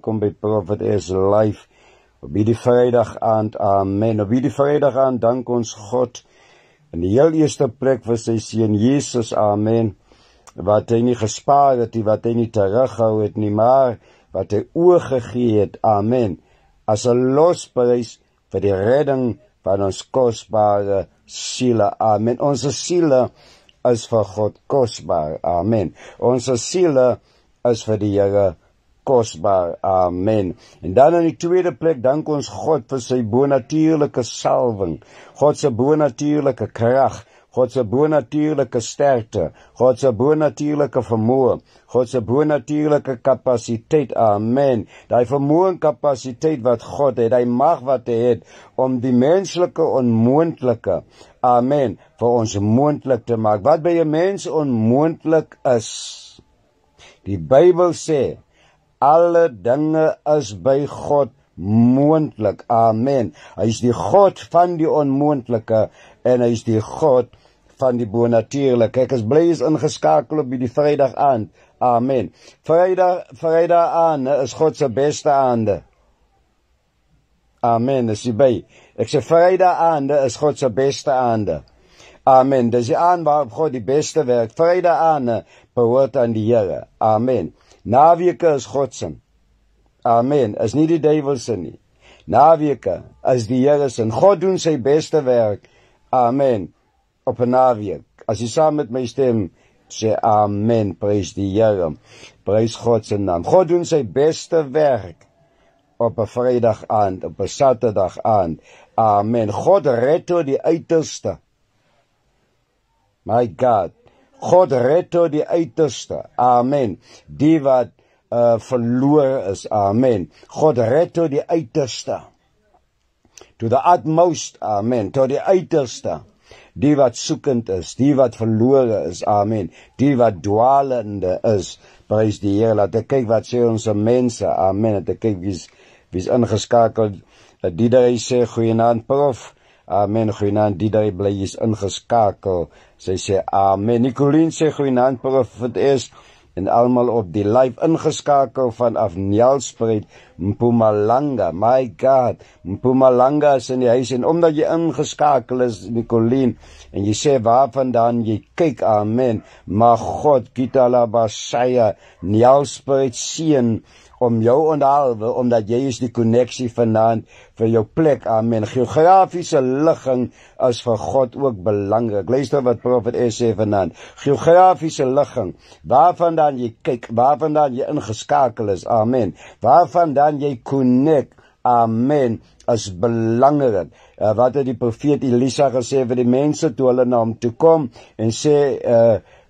welkom by Prophet S Live op hierdie Vrydag aand, amen. Op hierdie Vrydag aand dank ons God in die heel eerste plek vir sy seun Jesus, amen, wat hy nie gespaar het nie, wat hy nie teruggehou het nie, maar wat hy oorgegee het, amen, as 'n losprys vir die redding van ons kosbare siele, amen. Ons siele is vir God kosbaar, amen. Ons siele is vir die Here kosbaar, amen. En dan in die tweede plek dank ons God vir sy bonatuurlike salwing, God se bonatuurlike krag, God se bonatuurlike sterkte, God se bonatuurlike vermoë, God se bonatuurlike kapasiteit, amen. Daai vermoë en kapasiteit wat God het, die mag wat hy het, om die menslike onmoontlike, amen, vir ons moontlik te maak. Wat by 'n mens onmoontlik is, die Bybel sê, alle dinge is by God moontlik, amen. Hy is die God van die onmoontlike, en hy is die God van die bonatuurlike. Ek is bly is ingeskakel op die Vrydag aand, amen. Vrydag aand is God se beste aande, amen, dis die by. Ek sê Vrydag aand is God se beste aande, amen. Dis die aand waarop God die beste werk. Vrydag aand behoort aan die Here, amen. Naweke is God se, amen, is nie die duiwel se nie. Naweke is die Here se. God doen sy beste werk, amen, op 'n naweek. As jy saam met my stem, sê amen, prys die Here, prys God se naam. God doen sy beste werk op 'n Vrydag aand, op 'n Saterdag aand, amen. God red tot die uiterste, my God, God red tot die uiterste, amen. Die wat verloor is, amen. God red tot die uiterste, to the utmost, amen, tot die uiterste. Die wat soekend is, die wat verlore is, amen. Die wat dwalende is, prys die Here. Laat ek kyk wat sê ons mense, amen. Laat ek kyk wie's ingeskakel. Diedery sê goeienaand prof, amen. Goeienaand Diedery, bly jy's ingeskakel. Sy sê amen. Nicolien sê goeienaand prof, dit is en almal op die live ingeskakel vanaf Nelspruit, Mpumalanga, my God, Mpumalanga is in die huis, en omdat jy ingeskakel is, Nicolien, en jy sê waarvandaan jy kyk, amen, maar God, Kitala Basaya, Nelspruit seën om jou onderhalwe, omdat jy is die konneksie vanaand vir jou plek, amen. Geografiese ligging is vir God ook belangrik. Luister wat Prophet S sê vanaand. Geografiese ligging, waarvandaan jy kyk, waarvandaan jy ingeskakel is, amen. Waarvandaan jy connect, amen, is belangrik. Wat het die profeet Elisa gesê vir die mense toe hulle na hom toe kom en sê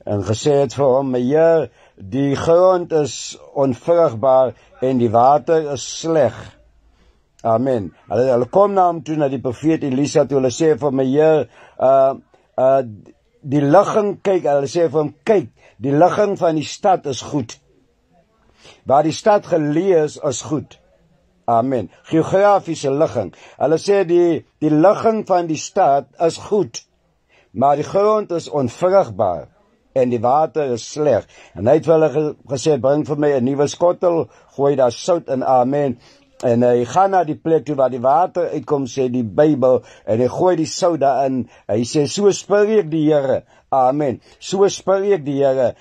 en gesê het vir hom, Heer, die grond is onvrugbaar en die water is sleg. Amen. Hulle kom na hom toe, na die profeet Elisa toe, hulle sê vir my, Heer, die ligging, kyk, hulle sê vir hom, kyk, die ligging van die stad is goed. Waar die stad geleë is goed. Amen. Geografiese ligging. Hulle sê die ligging van die stad is goed, maar die grond is onvrugbaar en die water is sleg. En hy het vir hulle gesê, bring vir my 'n nuwe skottel, gooi daar sout in, amen. En hy gaan na die plek toe waar die water uitkom, sê die Bybel, en hy gooi die sout daarin. Hy sê, so spreek die Here, amen. So spreek die Here,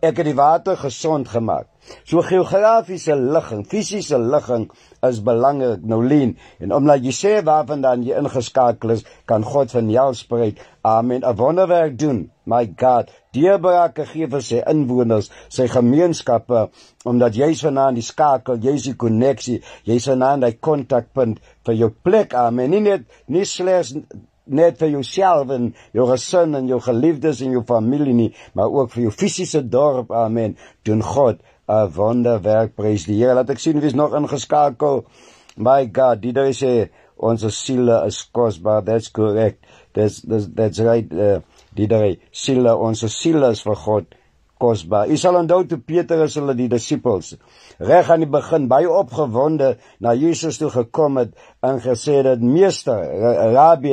ek het die water gesond gemaak. So geografiese ligging, fisiese ligging is belangrik, Nolien. En omdat jy sê waarvandaan jy ingeskakel is, kan God van Nelspruit, amen, 'n wonderwerk doen. My God, deurbrake gee vir sy inwoners, sy gemeenskappe, omdat jy's vanaand die skakel, jy's die konneksie, jy's vanaand die kontakpunt vir jou plek, amen. Nie slegs net vir jouself en jou gesin en jou geliefdes en jou familie nie, maar ook vir jou fisiese dorp, amen. Doen God 'n wonderwerk, prys die Here. Laat ek sien wie is nog ingeskakel. My God, die daar sê, ons siele is kosbaar, that's correct. That's right, die daar siele, ons siele is vir God kosbaar. U sal onthou toe Petrus hulle die disippels reg aan die begin baie opgewonde na Jesus toe gekom het en gesê het, meester,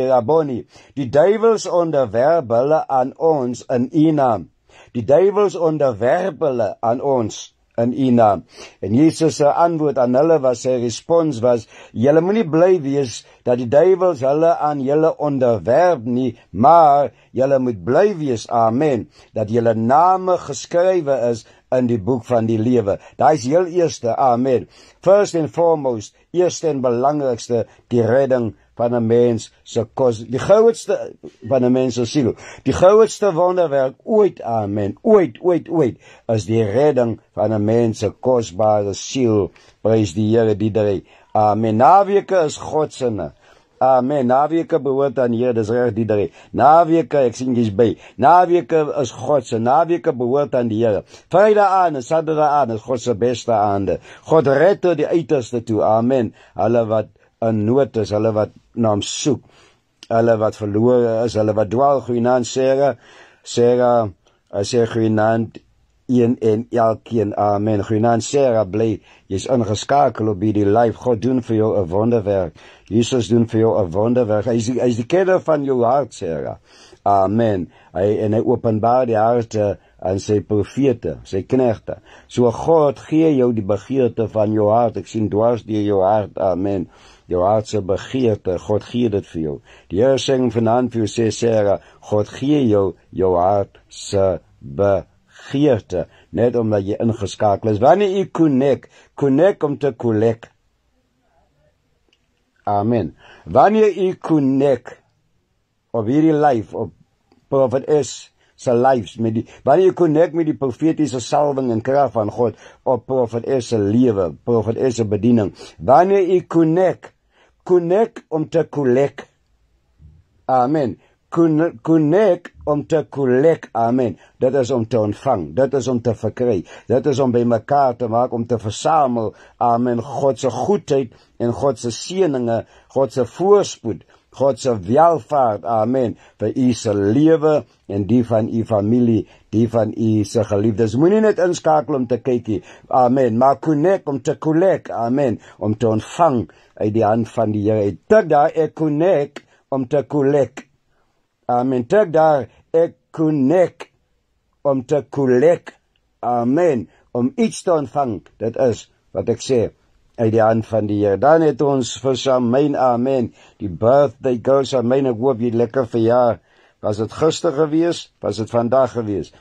Rabboni, die duiwels onderwerp hulle aan ons in U naam. Die duiwels onderwerp hulle aan ons in u naam. En Jesus' antwoord aan hulle was, sy respons was, julle moet nie bly wees dat die duivels hulle aan julle onderwerp nie, maar julle moet bly wees, amen, dat julle name geskrywe is in die boek van die lewe. Daar is heel eerste, amen. First and foremost, eerste en belangrikste, die redding van 'n mens se kos, die grootste van 'n mens se siel. Die grootste wonderwerk ooit, amen, ooit, is die redding van 'n mens se kosbare siel. Prys die Here, die drie. Amen. Naweke is God se. Amen. Naweke behoort aan Here, dis reg, die drie. Naweke, ek sien jy's by. Naweke is God se. Naweke behoort aan die Here. Vrydag aan en Saterdag aan is God se beste aande. God red tot die uiterste toe. Amen. Hulle wat in nood is, hulle wat na hom soek, hulle wat verlore is, hulle wat dwaal. Goeienaand Sarah, sê goeienaand een en elkeen, amen. Goeienaand Sarah, bly, jy's ingeskakel op hierdie live. God doen vir jou 'n wonderwerk. Jesus doen vir jou 'n wonderwerk. Hy is die kenner van jou hart, Sarah. Amen. Hy openbaar die harte aan sy profete, sy knegte. So God gee jou die begeerte van jou hart. Ek sien dwars deur jou hart, amen. Jou hart se begeerte, God gee dit vir jou. Die Here sê vanaand vir jou, sê Sarah, God gee jou hart se begeerte, net omdat jy ingeskakel is. Wanneer jy connect om te collect. Amen. Wanneer jy connect op hierdie life, op Prophet S se lives, wanneer jy connect met die profetiese salwing en krag van God op Prophet S se lewe, Prophet S se bediening, wanneer jy connect om te collect, amen, connect om te collect, amen, dit is om te ontvang, dit is om te verkry, dit is om by mekaar te maak, om te versamel, amen, God se goedheid en God se seëninge, God se voorspoed, God se welvaart, amen, vir u se lewe en die van u familie, die van u se geliefdes. Moenie net inskakel om te kykie, amen, maar connect om te collect, amen, om te ontvang uit die hand van die Here. Tik daar, ek connect om te collect, amen, tik daar, ek connect om te collect, amen, om iets te ontvang, dit is wat ek sê, uit die hand van die Here. Dan het ons vir Charmaine, amen, die birthday girl, Charmaine, ek hoop jy lekker verjaar. Was het gister gewees? Was het vandag gewees?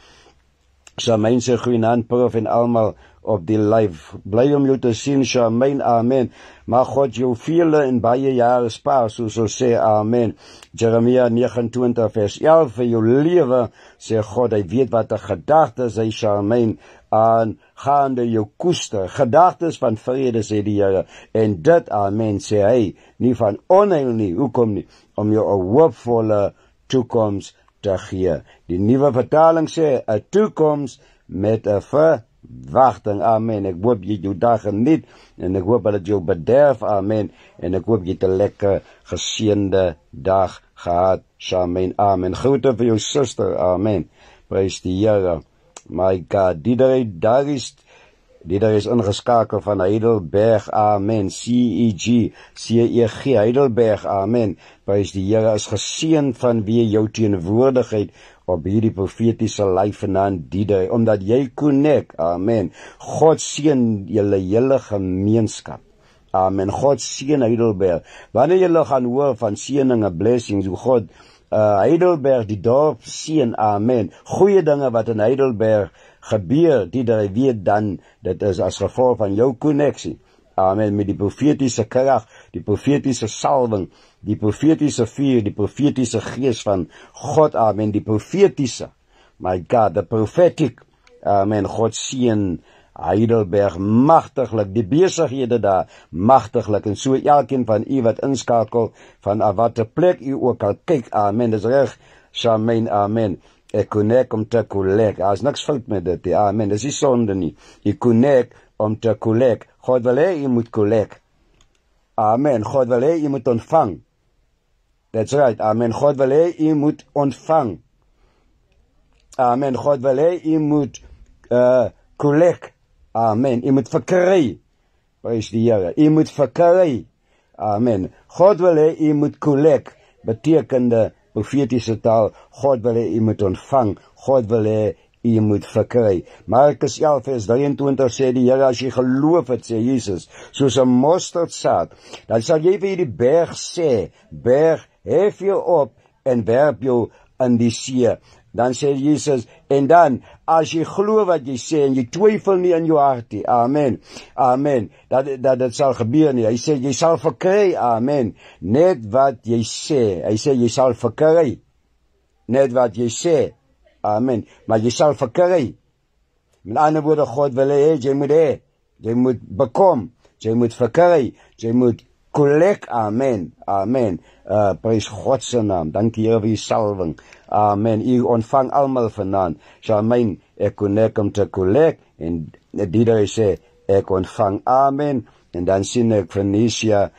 Charmaine sê goeienaand, prof en almal op die live. Bly om jou te sien, Charmaine, amen. Mag God jou vele en baie jare spaar, soos ons sê, amen. Jeremia 29 vers 11, vir jou lewe, sê God, hy weet wat 'n gedagtes hy, Charmaine, aangaande jou koester, gedagtes van vrede, sê die Here, en dit, amen, sê hy, nie van onheil nie, hoekom nie, om jou 'n hoopvolle toekoms te gee. Die nuwe vertaling sê, 'n toekoms met 'n verwagting, amen. Ek hoop jy jou dag geniet, en ek hoop dat jou bederf, amen, en ek hoop jy 'n lekker geseënde dag gehad, Charmaine, amen. Groete vir jou suster, amen. Prys die Here. My God, die daar is ingeskakel van Heidelberg, amen, CEG, Heidelberg, amen, prys die Here, is geseën van wie jou teenwoordigheid op hierdie profetiese lyf vanaand, die omdat jy connect, amen, God seën julle hele gemeenskap, amen, God seën Heidelberg, wanneer julle gaan hoor van seëninge, blessings, hoe God Heidelberg, die dorp seën, amen, goeie dinge wat in Heidelberg gebeur, die weet dan, dit is as gevolg van jou connectie, amen, met die profetiese krag, die profetiese salwing, die profetiese vuur, die profetiese gees van God, amen, die profetiese, my God, the prophetic, amen, God seën Heidelberg magtiglik, die besighede daar magtiglik, en so elkeen van u wat inskakel, van wat 'n plek u ook al kyk, amen, dis reg, Charmaine, amen, ek connect om te collect, is niks fout met dit, amen, dis nie sonde nie, jy connect om te collect, God wil hê jy moet collect, amen, God wil hê jy moet ontvang, that's right, amen, God wil hê jy moet ontvang, amen, God wil hê jy moet collect, amen, jy moet verkry, prys die Here, jy moet verkry, amen, God wil hê jy moet collect, betekende profetiese taal, God wil hê jy moet ontvang, God wil hê u moet verkry. Markus 11 vers 23 sê die Here, as jy geloof het, sê Jesus, soos 'n mosterdsaad, dan sal jy vir die berg sê, berg, hef jou op en werp jou in die see. Dan sê Jesus, en dan, as jy glo wat jy sê, en jy twyfel nie in jou hart nie, amen, amen, dat sal gebeur nie, hy sê, jy sal verkry, amen, net wat jy sê, hy sê, jy sal verkry, net wat jy sê, amen, maar jy sal verkry, met ander woorde, God wil hê, jy moet bekom, jy moet verkry, jy moet collect, amen, amen, prys God se naam, dankie Here vir die salwing, amen, u ontvang almal vanaand, Charmaine, ek connect om te collect, en Diederik sê, ek ontvang, amen, en dan sien ek Phoenicia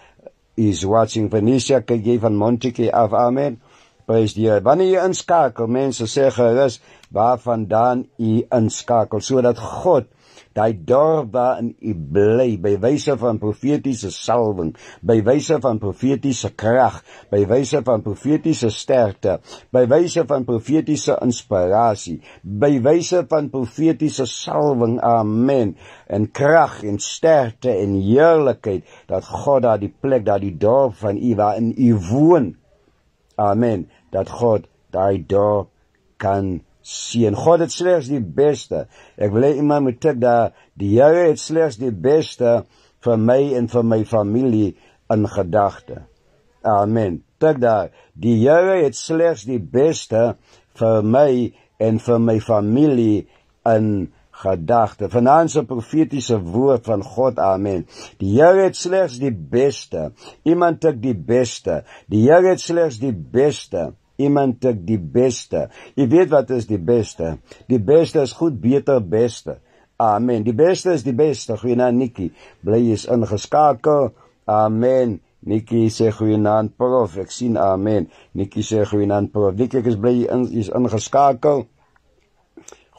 is watching, Phoenicia, kyk jy van Montetjie af, amen, prys die Here, wanneer jy inskakel, mense sê gerus, waarvandaan u inskakel, sodat God, daai dorp waarin u bly, by wyse van profetiese salwing, by wyse van profetiese krag, by wyse van profetiese sterkte, by wyse van profetiese inspirasie, by wyse van profetiese salwing, amen, en krag en sterkte en heerlikheid, dat God daar die plek, daar die dorp van u waarin u woon, amen, dat God daai dorp kan sien. God het slechts die beste. Ek wil hê iemand moet tik daar, die Here het slechts die beste vir my en vir my familie in gedagte. Amen. Tik daar, die Here het slechts die beste vir my en vir my familie in gedagte. Vanaand se profetiese woord van God, amen. Die Here het slechts die beste. Iemand tik die beste. Die Here het slechts die beste. Iemand tik die beste. Jy weet wat is die beste? Die beste is goed, beter, beste. Amen. Die beste is die beste. Goeienaand Nikkie. Bly is ingeskakel. Amen. Nikkie sê goeienaand prof. Ek sien amen. Nikkie sê goeienaand prof. Nikkie is bly is ingeskakel.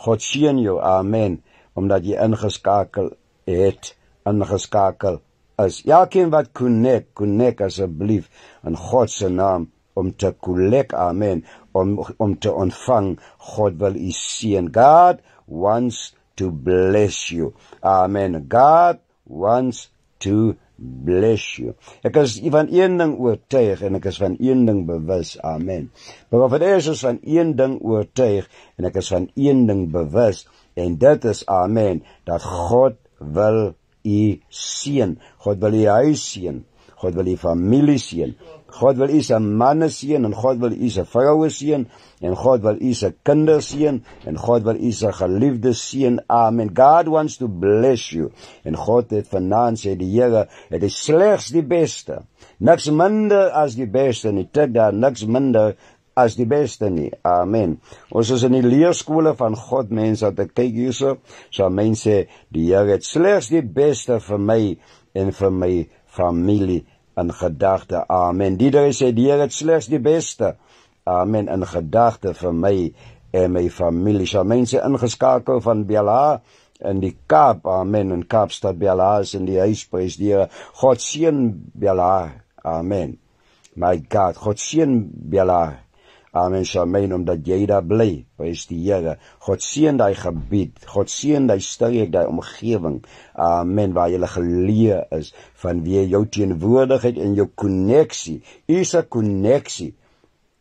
God seën jou. Amen. Omdat jy ingeskakel het. Ingeskakel is. Elkeen wat connect asseblief in God se naam. Om te collect, amen, om te ontvang, God wil u seën. God wants to bless you. Amen. God wants to bless you. Ek is van een ding oortuig en ek is van een ding bewus. Amen. Profeet is van een ding oortuig en ek is van een ding bewus. En dit is, amen, dat God wil u seën. God wil u huis seën. God wil u familie seën. God wil u se manne seën en God wil u se vroue seën en God wil u se kinders seën en God wil u se geliefdes seën. Amen. God wants to bless you. En God het vanaand sê die Here, het is slegs die beste. Niks minder as die beste nie. Tik daar, niks minder as die beste nie. Amen. Ons is in die leerskole van God, mense, dat ek kyk hierso, so mense, die Here het slegs die beste vir my en vir my familie in gedagte. Amen. Diederik sê, die Here het slegs die beste. Amen. In gedagte vir my en my familie. So mense ingeskakel van Bella in die Kaap. Amen. In Kaapstad, Bella is in die huisprys. Die Here, God seën Bella. Amen. My God, God seën Bella. Amen, Charmaine, omdat jy daar bly, prys die Here. God seën die gebied, God seën die streek, die omgewing, amen, waar jy geleë is, vanweë jou teenwoordigheid en jou konneksie, is 'n konneksie,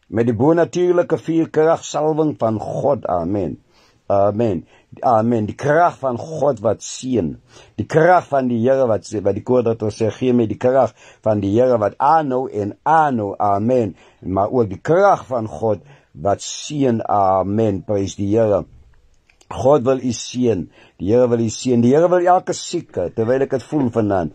met die bonatuurlike vuurkrag salwing van God, amen, amen, amen, die krag van God wat seën, die krag van die Here wat die koorditor sê, gee my die krag van die Here wat aanhou en aanhou, amen, maar ook die krag van God wat seën, amen, prys die Here. God wil u seën, die Here wil u seën, die Here wil elke sieke, terwyl ek dit voel vanaand,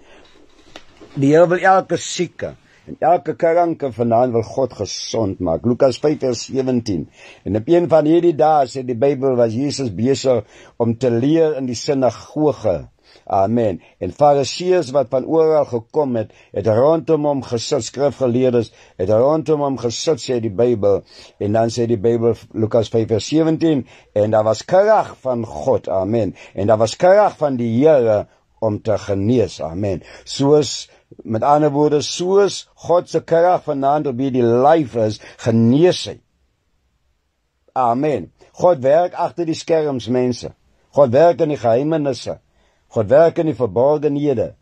die Here wil elke sieke, en elke kranke vanaand wil God gesond maak. Lukas 5 vers 17. En op een van hierdie dae, sê die Bybel, was Jesus besig om te leer in die sinagoge. Amen. En Fariseërs wat van oral gekom het rondom hom gesit, skrifgeleerdes, het rondom hom gesit, sê die Bybel. En dan sê die Bybel, Lukas 5 vers 17, en daar was krag van God, amen. En daar was krag van die Here om te genees, amen. Soos, met ander woorde, soos God se krag vanaand op hierdie lyf is, genees hy. Amen. God werk agter die skerms, mense. God werk in die geheimenisse. God werk in die verborgenhede.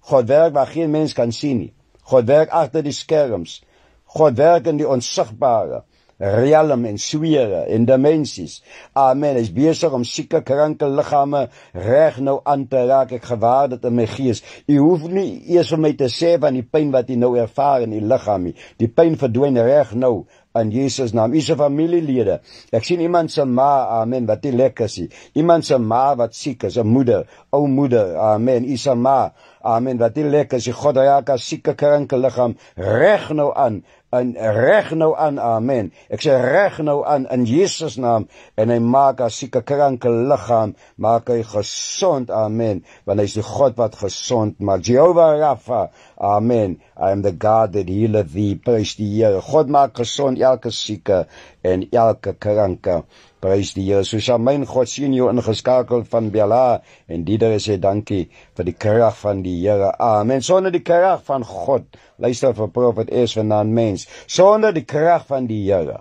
God werk waar geen mens kan sien nie. God werk agter die skerms. God werk in die onsigbare realm en sfere en dimensies. Amen. Hy is besig om sieke, kranke liggame reg nou aan te raak. Ek gewaar dit in my gees. U hoef nie eers vir my te sê van die pyn wat u nou ervaar in die liggaam nie. Die pyn verdwyn reg nou in Jesus naam. U se familielede. Ek sien iemand se ma, amen, wat nie lekker is nie. Iemand se ma wat siek is, 'n moeder, ou moeder, amen. U se ma, amen, wat nie lekker is. God raak as sieke, kranke liggaam reg nou aan. En reg nou aan, amen. Ek sê reg nou aan in Jesus naam, en hy maak as sieke, kranke liggaam, maak hy gesond, amen, want hy is die God wat gesond maak. Jehovah Rapha, amen. I am the God that healeth thee. Prys die Here. God maak gesond elke sieke en elke kranke. Prys die Here. So sal myn God sien jou ingeskakel van Bella, en Dieder sê dankie vir die krag van die Here. Amen. Sonder die krag van God, luister vir Prophet S vanaand mens, sonder die krag van die Here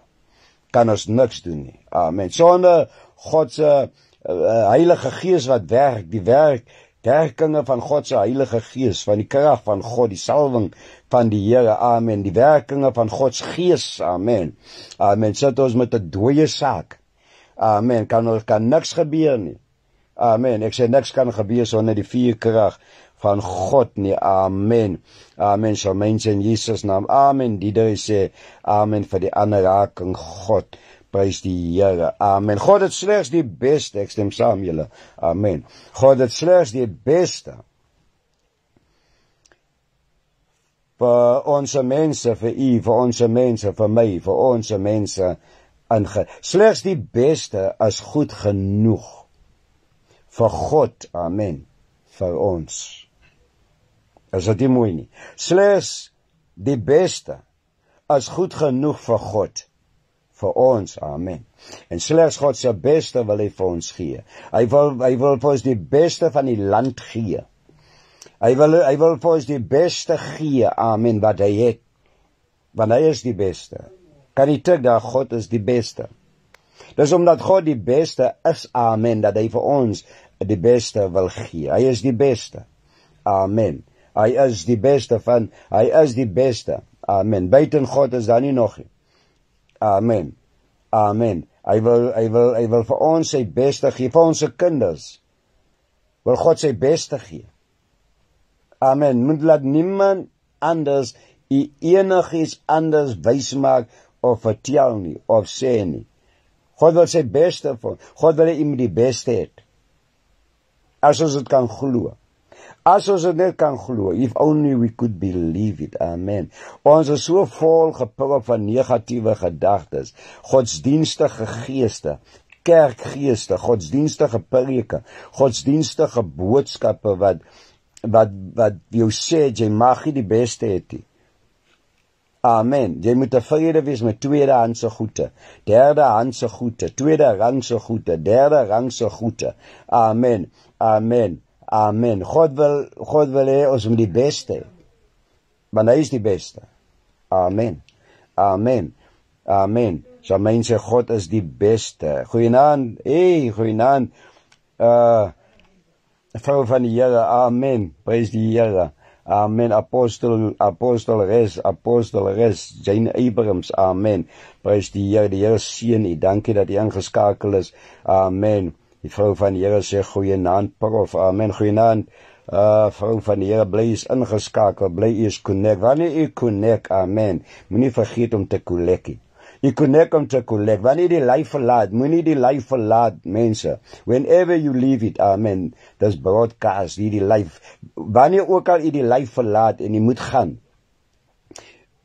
kan ons niks doen nie. Amen. Sonder God se Heilige Gees wat werk, die werkinge van God se Heilige Gees, van die krag van God, die salwing van die Here, amen, die werkinge van Gods Gees, amen. Amen. Sit ons met 'n dooie saak. Amen. Kan niks gebeur nie. Amen. Ek sê niks kan gebeur sonder die vuurkrag van God nie. Amen. Amen. So mense in Jesus naam. Amen. Die sê amen vir die aanraking God. Prys die Here. Amen. God het slegs die beste. Ek stem saam julle. Amen. God het slegs die beste vir ons mense, vir u, vir ons mense, vir my, vir ons mense slegs die beste is goed genoeg vir God. Amen. Vir ons. Is dit nie mooi nie? Slegs die beste is goed genoeg vir God. Vir ons, amen. En slegs God se beste wil hy vir ons gee. Hy wil vir ons die beste van die land gee. Hy wil vir ons die beste gee, amen, wat hy het. Want hy is die beste. Kan jy tik dat God is die beste? Dis omdat God die beste is, amen, dat hy vir ons die beste wil gee. Hy is die beste. Amen. Hy is die beste hy is die beste. Amen. Buiten God is daar nie nog nie. Amen. Amen. Hy wil vir ons sy beste gee, vir ons se kinders. Wil God sy beste gee. Amen. Moet laat niemand anders enigiets anders wys maak of vertel nie, of sê nie. God wil sy beste vir ons. God wil hê die beste het. As ons dit kan glo. As ons dit net kan glo, if only we could believe it, amen. Ons is so vol geprop van negatiewe gedagtes, godsdienstige geeste, kerkgeeste, godsdienstige preke, godsdienstige boodskappe wat jou sê, jy mag nie die beste het nie. Amen. Jy moet tevrede wees met tweedehandse goede, derdehandse goede, tweede rangse goede, derde rangse goede. Amen. Amen. Amen. God wil hê ons moet die beste. Want hy is die beste. Amen. Amen. Amen. So mense, God is die beste. Goeienaand. Goeienaand. Vrou van die Here. Amen. Prys die Here. Amen. Apostoleres, Jane Abrams. Amen. Prys die Here. Die Here seën u. Dankie dat u ingeskakel is. Amen. Die vrou van die Here sê goeienaand, prof. Amen. Goeienaand. Vrou van die Here, bly is ingeskakel, bly is connect. Wanneer u connect, amen, moenie vergeet om te connect. U connect om te connect. Wanneer die lyf verlaat, moenie die lyf verlaat, mense. Whenever you leave it, amen, dis broadcast, die lyf. Wanneer ook al u die lyf verlaat en u moet gaan,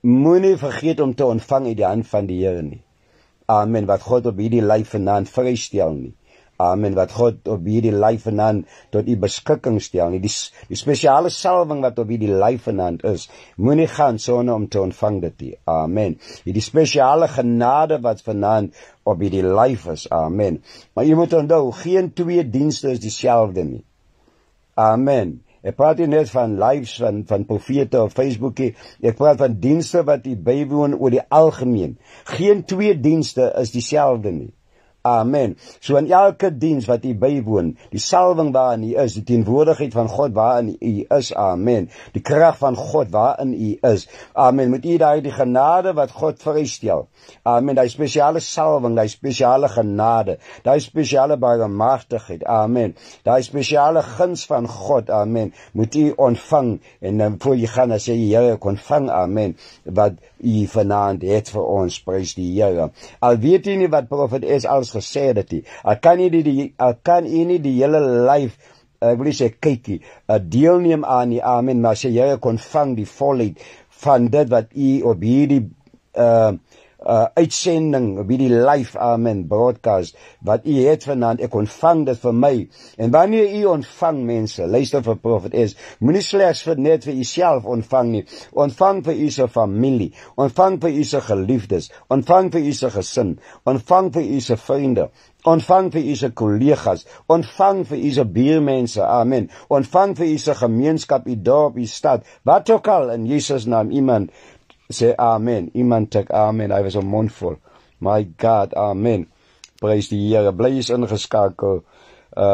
moenie vergeet om te ontvang uit die hand van die Here nie. Amen. Wat God op hierdie lyf vanaand vrystel nie. Amen, wat God op hierdie lyf vanaand tot u beskikking stel nie. Die spesiale salwing wat op hierdie lyf vanaand is, moenie gaan sonder om te ontvang dit nie. Amen. Die spesiale genade wat vanaand op hierdie lyf is. Amen. Maar jy moet onthou, geen twee dienste is dieselfde nie. Amen. Ek praat nie net van lives van profete of Facebookie. Ek praat van dienste wat u bywoon oor die algemeen. Geen twee dienste is dieselfde nie. Amen. So in elke diens wat u bywoon, die salwing waarin u is, die teenwoordigheid van God waarin u is, amen. Die krag van God waarin u is, amen. Moet u die genade wat God vrystel, amen, die spesiale salwing, die spesiale genade, die spesiale barmhartigheid, amen, die spesiale guns van God, amen, moet u ontvang, en voor jy gaan, as jy Here ontvang, amen, wat u vanaand het vir ons, prys die Here. Al weet u nie wat profet is als gesê dat hy, al kan u nie die hele lyf, ek wil nie sê kykie, deelneem aan die, amen, maar as jy Here kon vang die volheid van dit wat u op hierdie uitsending, op hierdie live, amen, broadcast, wat u het vanaand, ek ontvang dit vir my, en wanneer u ontvang, mense, luister vir profet is, moenie slegs net vir u self ontvang nie, ontvang vir u se familie, ontvang vir u se geliefdes, ontvang vir u se gesin, ontvang vir u se vriende, ontvang vir u se kollegas, ontvang vir u se buurmense, amen, ontvang vir u se gemeenskap, u dorp, u stad, wat ook al, in Jesus naam, iemand sê amen, iemand tik amen, hy was 'n mond vol, my God, amen, prys die Here, bly is ingeskakel,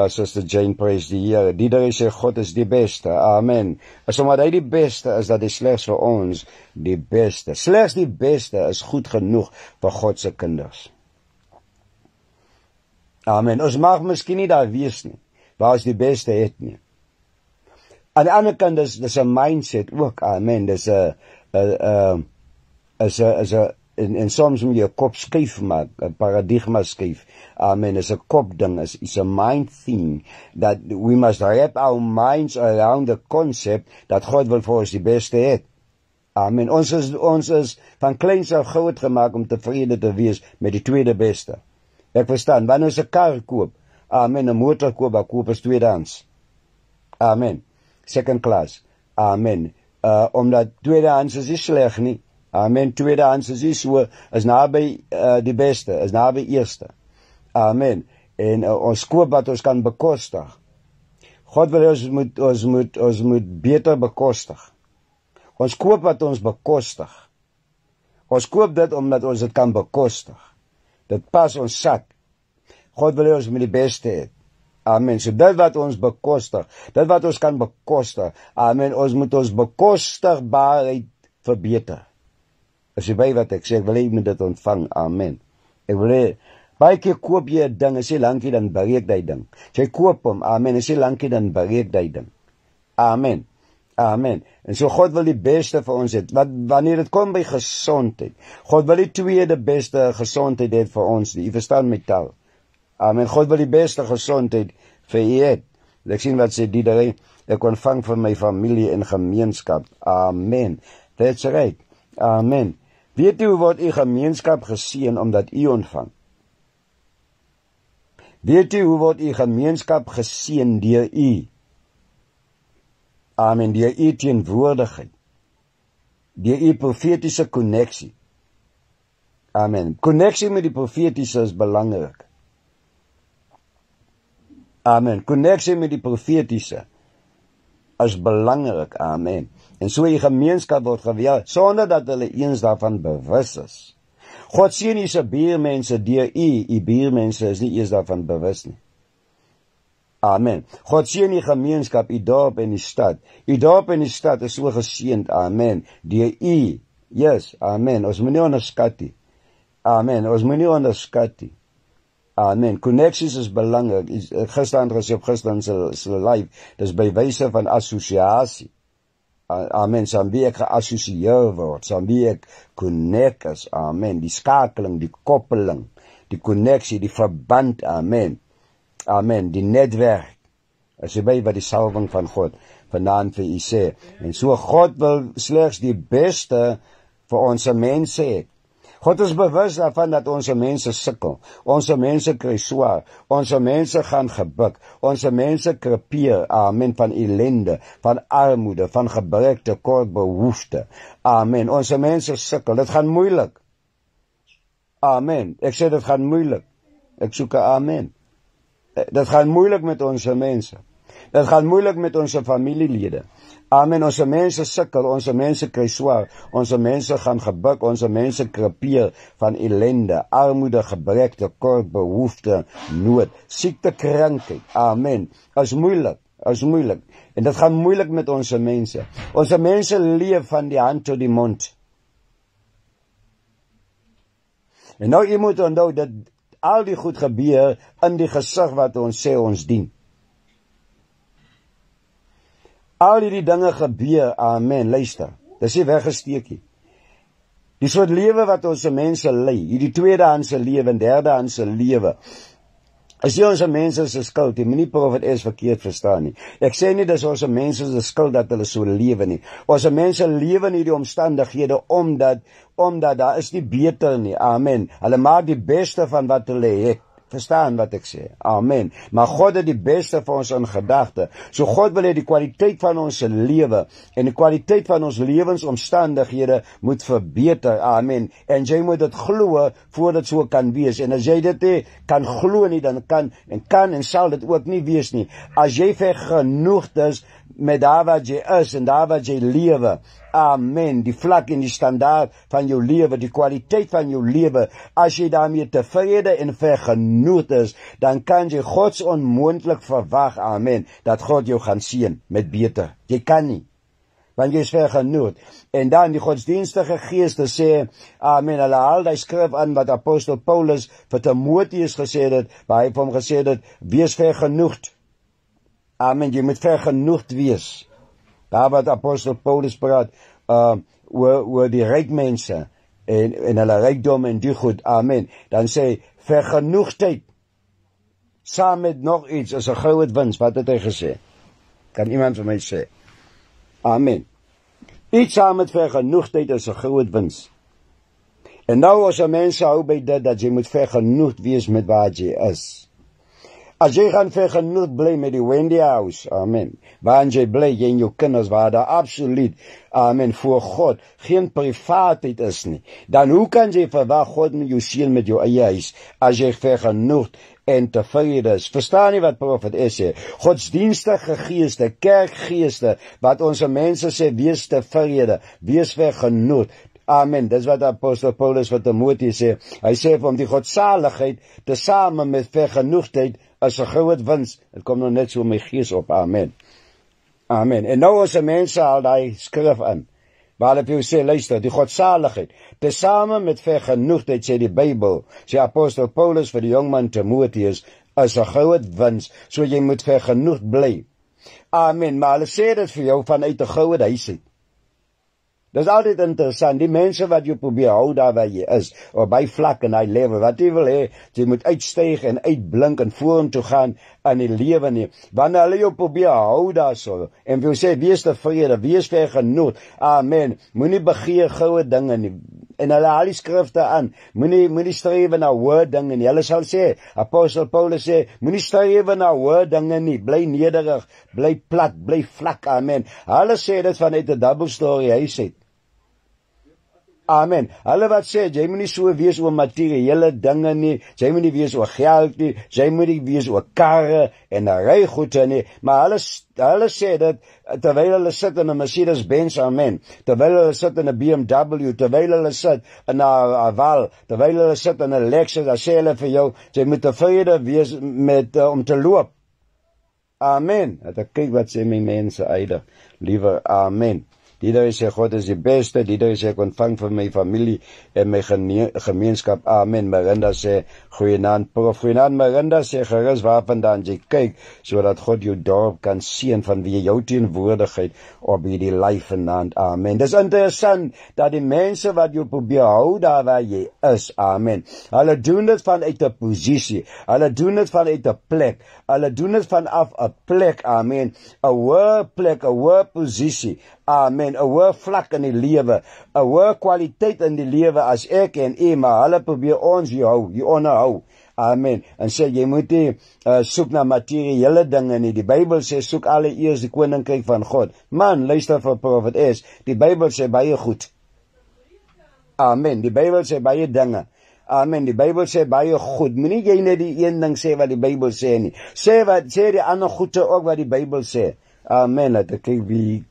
Sister Jane, prys die Here, die sê God is die beste, amen, as omdat hy die beste is, dat hy slegs vir ons die beste, slegs die beste is goed genoeg vir God se kinders, amen, ons mag miskien nie daar wees nie, waar ons die beste het nie, aan die ander kant, dis 'n mindset ook, amen, dis 'n en soms moet jy 'n kop skuif maak, 'n paradigma skuif, amen, is 'n kopding, is 'n mind thing, that we must wrap our minds around the concept, dat God wil vir ons die beste het, amen, ons is van kleins af groot gemaak om tevrede te wees met die tweede beste, ek verstaan, wanneer ons 'n kar koop, amen, 'n motor koop is tweedehands, amen, second class, amen, omdat tweedehands is nie sleg nie, amen, tweedehands is nie so, is naby die beste, is naby eerste, amen, en ons koop wat ons kan bekostig, God wil ons moet beter bekostig, ons koop wat ons bekostig, ons koop dit omdat ons dit kan bekostig, dit pas ons sak, God wil ons met die beste het, amen, so dit wat ons bekostig, dit wat ons kan bekostig, amen, ons moet ons bekostigbaarheid verbeter, as jy by wat ek sê, ek wil jy moet dit ontvang, amen, ek wil jy, baie keer koop jy 'n ding, as jy lankie dan bereik die ding, as jy koop hom, amen, as jy lankie dan bereik die ding, amen, amen, en so God wil die beste vir ons het, wanneer dit kom by gesondheid, God wil die tweede beste gesondheid het vir ons, jy verstaan my taal, amen, God wil die beste gesondheid vir jy het, ek sien wat sê die ek ontvang van my familie en gemeenskap, amen, that's right, amen, weet u hoe word u gemeenskap geseën omdat u ontvang, weet u hoe word u gemeenskap geseën deur u, amen, deur u teenwoordigheid, deur u profetiese konneksie, amen, konneksie met die profetiese is belangrik, amen, konneksie met die profetiese is belangrik, amen, en so die gemeenskap word geweel, sonder dat hulle eens daarvan bewus is. God sien nie sy buurmense deur u buurmense is nie eens daarvan bewus nie. Amen. God sien die gemeenskap, u dorp en die stad. U dorp en die stad is so geseënd, amen, deur u, yes, amen, ons moet nie onderskat nie. Amen, ons moet nie onderskat nie. Amen, connecties is belangrik, gister gesê op gister se live, dis by wyse van assosiasie. Amen, saam wie ek geassosieer word, saam wie ek connect is, amen, die skakeling, die koppeling, die connectie, die verband, amen, amen, die netwerk, as jy by wat die salwing van God vanaand vir u sê, en so God wil slegs die beste vir ons mense het. God is bewus daarvan dat ons mense sukkel, ons mense kry swaar, ons mense gaan gebuk, ons mense krepeer, amen, van ellende, van armoede, van gebrek, tekort, behoefte, amen, ons mense sukkel, dit gaan moeilik, amen, ek sê dit gaan moeilik, ek soek 'n amen, dit gaan moeilik met ons mense, Dit gaan moeilik met onze familielede. Amen, onze mense sukkel, onze mense kry swaar, onze mense gaan gebuk, onze mense krepeer van ellende, armoede, gebrek, tekort, behoefte, nood, siekte, krankheid. Amen. Is moeilik. En dit gaan moeilik met onze mense. Onze mense leef van die hand tot die mond. En nou, jy moet onthou dat al die goed gebeur in die gesig wat ons sê ons dien. Al die dinge gebeur, amen, luister, dis nie weggesteekie. Die soort lewe wat ons mense lei, hierdie tweedehandse lewe en derdehandse lewe, is nie ons mense se skuld, jy moet nie Profet S verkeerd verstaan nie. Ek sê nie dis ons mense se skuld dat hulle so lewe nie. Ons mense lewe in hierdie omstandighede omdat daar is nie beter nie, amen. Hulle maak die beste van wat hulle het. Verstaan wat ek sê, amen. Maar God het die beste vir ons in gedagte. So God wil hê die kwaliteit van ons lewe en die kwaliteit van ons lewensomstandighede moet verbeter, amen. En jy moet dit glo voordat dit so kan wees. En as jy dit nie kan glo nie, dan kan en sal dit ook nie wees nie. As jy vergenoegd is met daar wat jy is en daar wat jy lewe, amen, die vlak en die standaard van jou lewe, die kwaliteit van jou lewe, as jy daarmee tevrede en vergenoegd is, dan kan jy Gods onmoontlik verwag, amen, dat God jou gaan seën met beter. Jy kan nie, want jy is vergenoegd. En dan die godsdienstige geeste sê, amen, hulle haal die skrif aan wat apostel Paulus vir Timotheus gesê het, waar hy vir hom gesê het, wees vergenoegd. Amen, jy moet vergenoegd wees. Daar wat apostel Paulus praat oor die ryk mense en hulle rykdom en die goed, amen. Dan sê, vergenoegdheid saam met nog iets is 'n goue wins. Wat het hy gesê? Kan iemand vir my sê? Amen. Iets saam met vergenoegdheid is 'n goue wins. En nou as 'n mens hou by dit dat jy moet vergenoegd wees met wat jy is. As jy gaan vergenoegd bly met die Wendy House, amen, waarin jy bly, jy en jou kinders, waar daar absoluut, amen, voor God, geen privaatheid is nie, dan hoe kan jy verwag God met jou seën met jou eie huis, as jy vergenoegd en tevrede is? Verstaan nie wat Profet S sê? Godsdienstige geeste, kerkgeeste, wat ons mense sê, wees tevrede, wees vergenoegd. Amen, dis wat apostel Paulus vir Timotheus sê. Hy sê vir hom, die godsaligheid, tesame met vergenoegdheid, is 'n groot wins. Het kom nou net so in my gees op, amen. Amen. En nou ons mense haal die skrif aan, waar hulle vir jou sê, luister, die godsaligheid, tesame met vergenoegdheid, sê die Bybel, sê apostel Paulus vir die jongman Timotheus, is 'n groot wins, so jy moet vergenoegd bly. Amen, maar hulle sê dit vir jou vanuit 'n goue huis uit. Dit is altyd interessant, die mense wat jy probeer hou daar waar jy is, of by vlak in die lewe, wat jy wil hê, jy moet uitstyg en uitblink en vorentoe gaan in die lewe nie, wanneer hulle jou probeer hou daar so, en wil sê, wees tevrede, wees vergenoegd, amen, moenie begeer goue dinge nie, en hulle haal die skrifte aan, moenie strewe na hoë dinge nie, hulle sal sê, apostel Paulus sê, moenie strewe na hoë dinge nie, bly nederig, bly plat, bly vlak, amen, hulle sê dit vanuit 'n double story huis uit. Amen. Hulle wat sê, jy moet nie so wees oor materiële dinge nie, jy moet nie wees oor geld nie, jy moet nie wees oor karre en rygoede nie, maar hulle sê dit, terwyl hulle sit in 'n Mercedes-Benz, amen, terwyl hulle sit in 'n BMW, terwyl hulle sit in 'n Aval, terwyl hulle sit in 'n Lexus, dan sê hulle vir jou, jy moet tevrede wees met, om te loop. Amen. Dat kyk wat sê my mense eider, liewe, amen. Die sê, God is die beste, die sê, ek ontvang vir my familie en my gemeenskap, amen. Marinda sê, goeienaand, prof, goeienaand, Marinda sê, gerus waarvandaan jy kyk, sodat God jou dorp kan seën vanweë jou teenwoordigheid op hierdie lyf vanaand, amen. Dis interessant, dat die mense wat jou probeer hou daar waar jy is, amen, hulle doen dit vanuit 'n posisie, hulle doen dit vanuit 'n plek, hulle doen dit vanaf 'n plek, amen, 'n hoë plek, 'n hoë posisie, amen, 'n hoë vlak in die lewe, 'n hoë kwaliteit in die lewe as ek en u, maar hulle probeer ons hier onderhou, amen, en sê, jy moet nie soek na materiële dinge nie, die Bybel sê, soek alle eers die koninkryk van God. Man, luister vir Profet S, die Bybel sê baie goed, amen, die Bybel sê baie dinge, Amen. Die Bybel sê baie goed. Moenie jy net die een ding sê wat die Bybel sê nie. Sê die ander goede ook wat die Bybel sê. Amen. Laat ek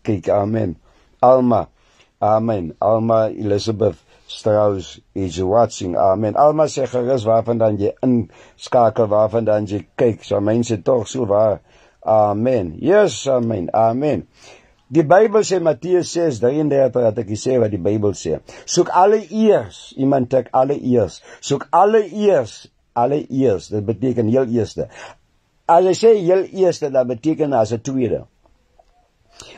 kyk. Amen. Alma. Amen. Alma Elizabeth Strauss is watching. Amen. Alma sê gerus waarvan dan jy inskakel, waarvan dan jy kyk. So mense toch so waar. Amen. Yes, amen. Amen. Die Bybel sê, Mattheus 6:33, dat ek sê wat die Bybel sê. Soek allereers, iemand tik allereers. Soek allereers, dit beteken heel eerste. As jy sê heel eerste, dan beteken as 'n tweede.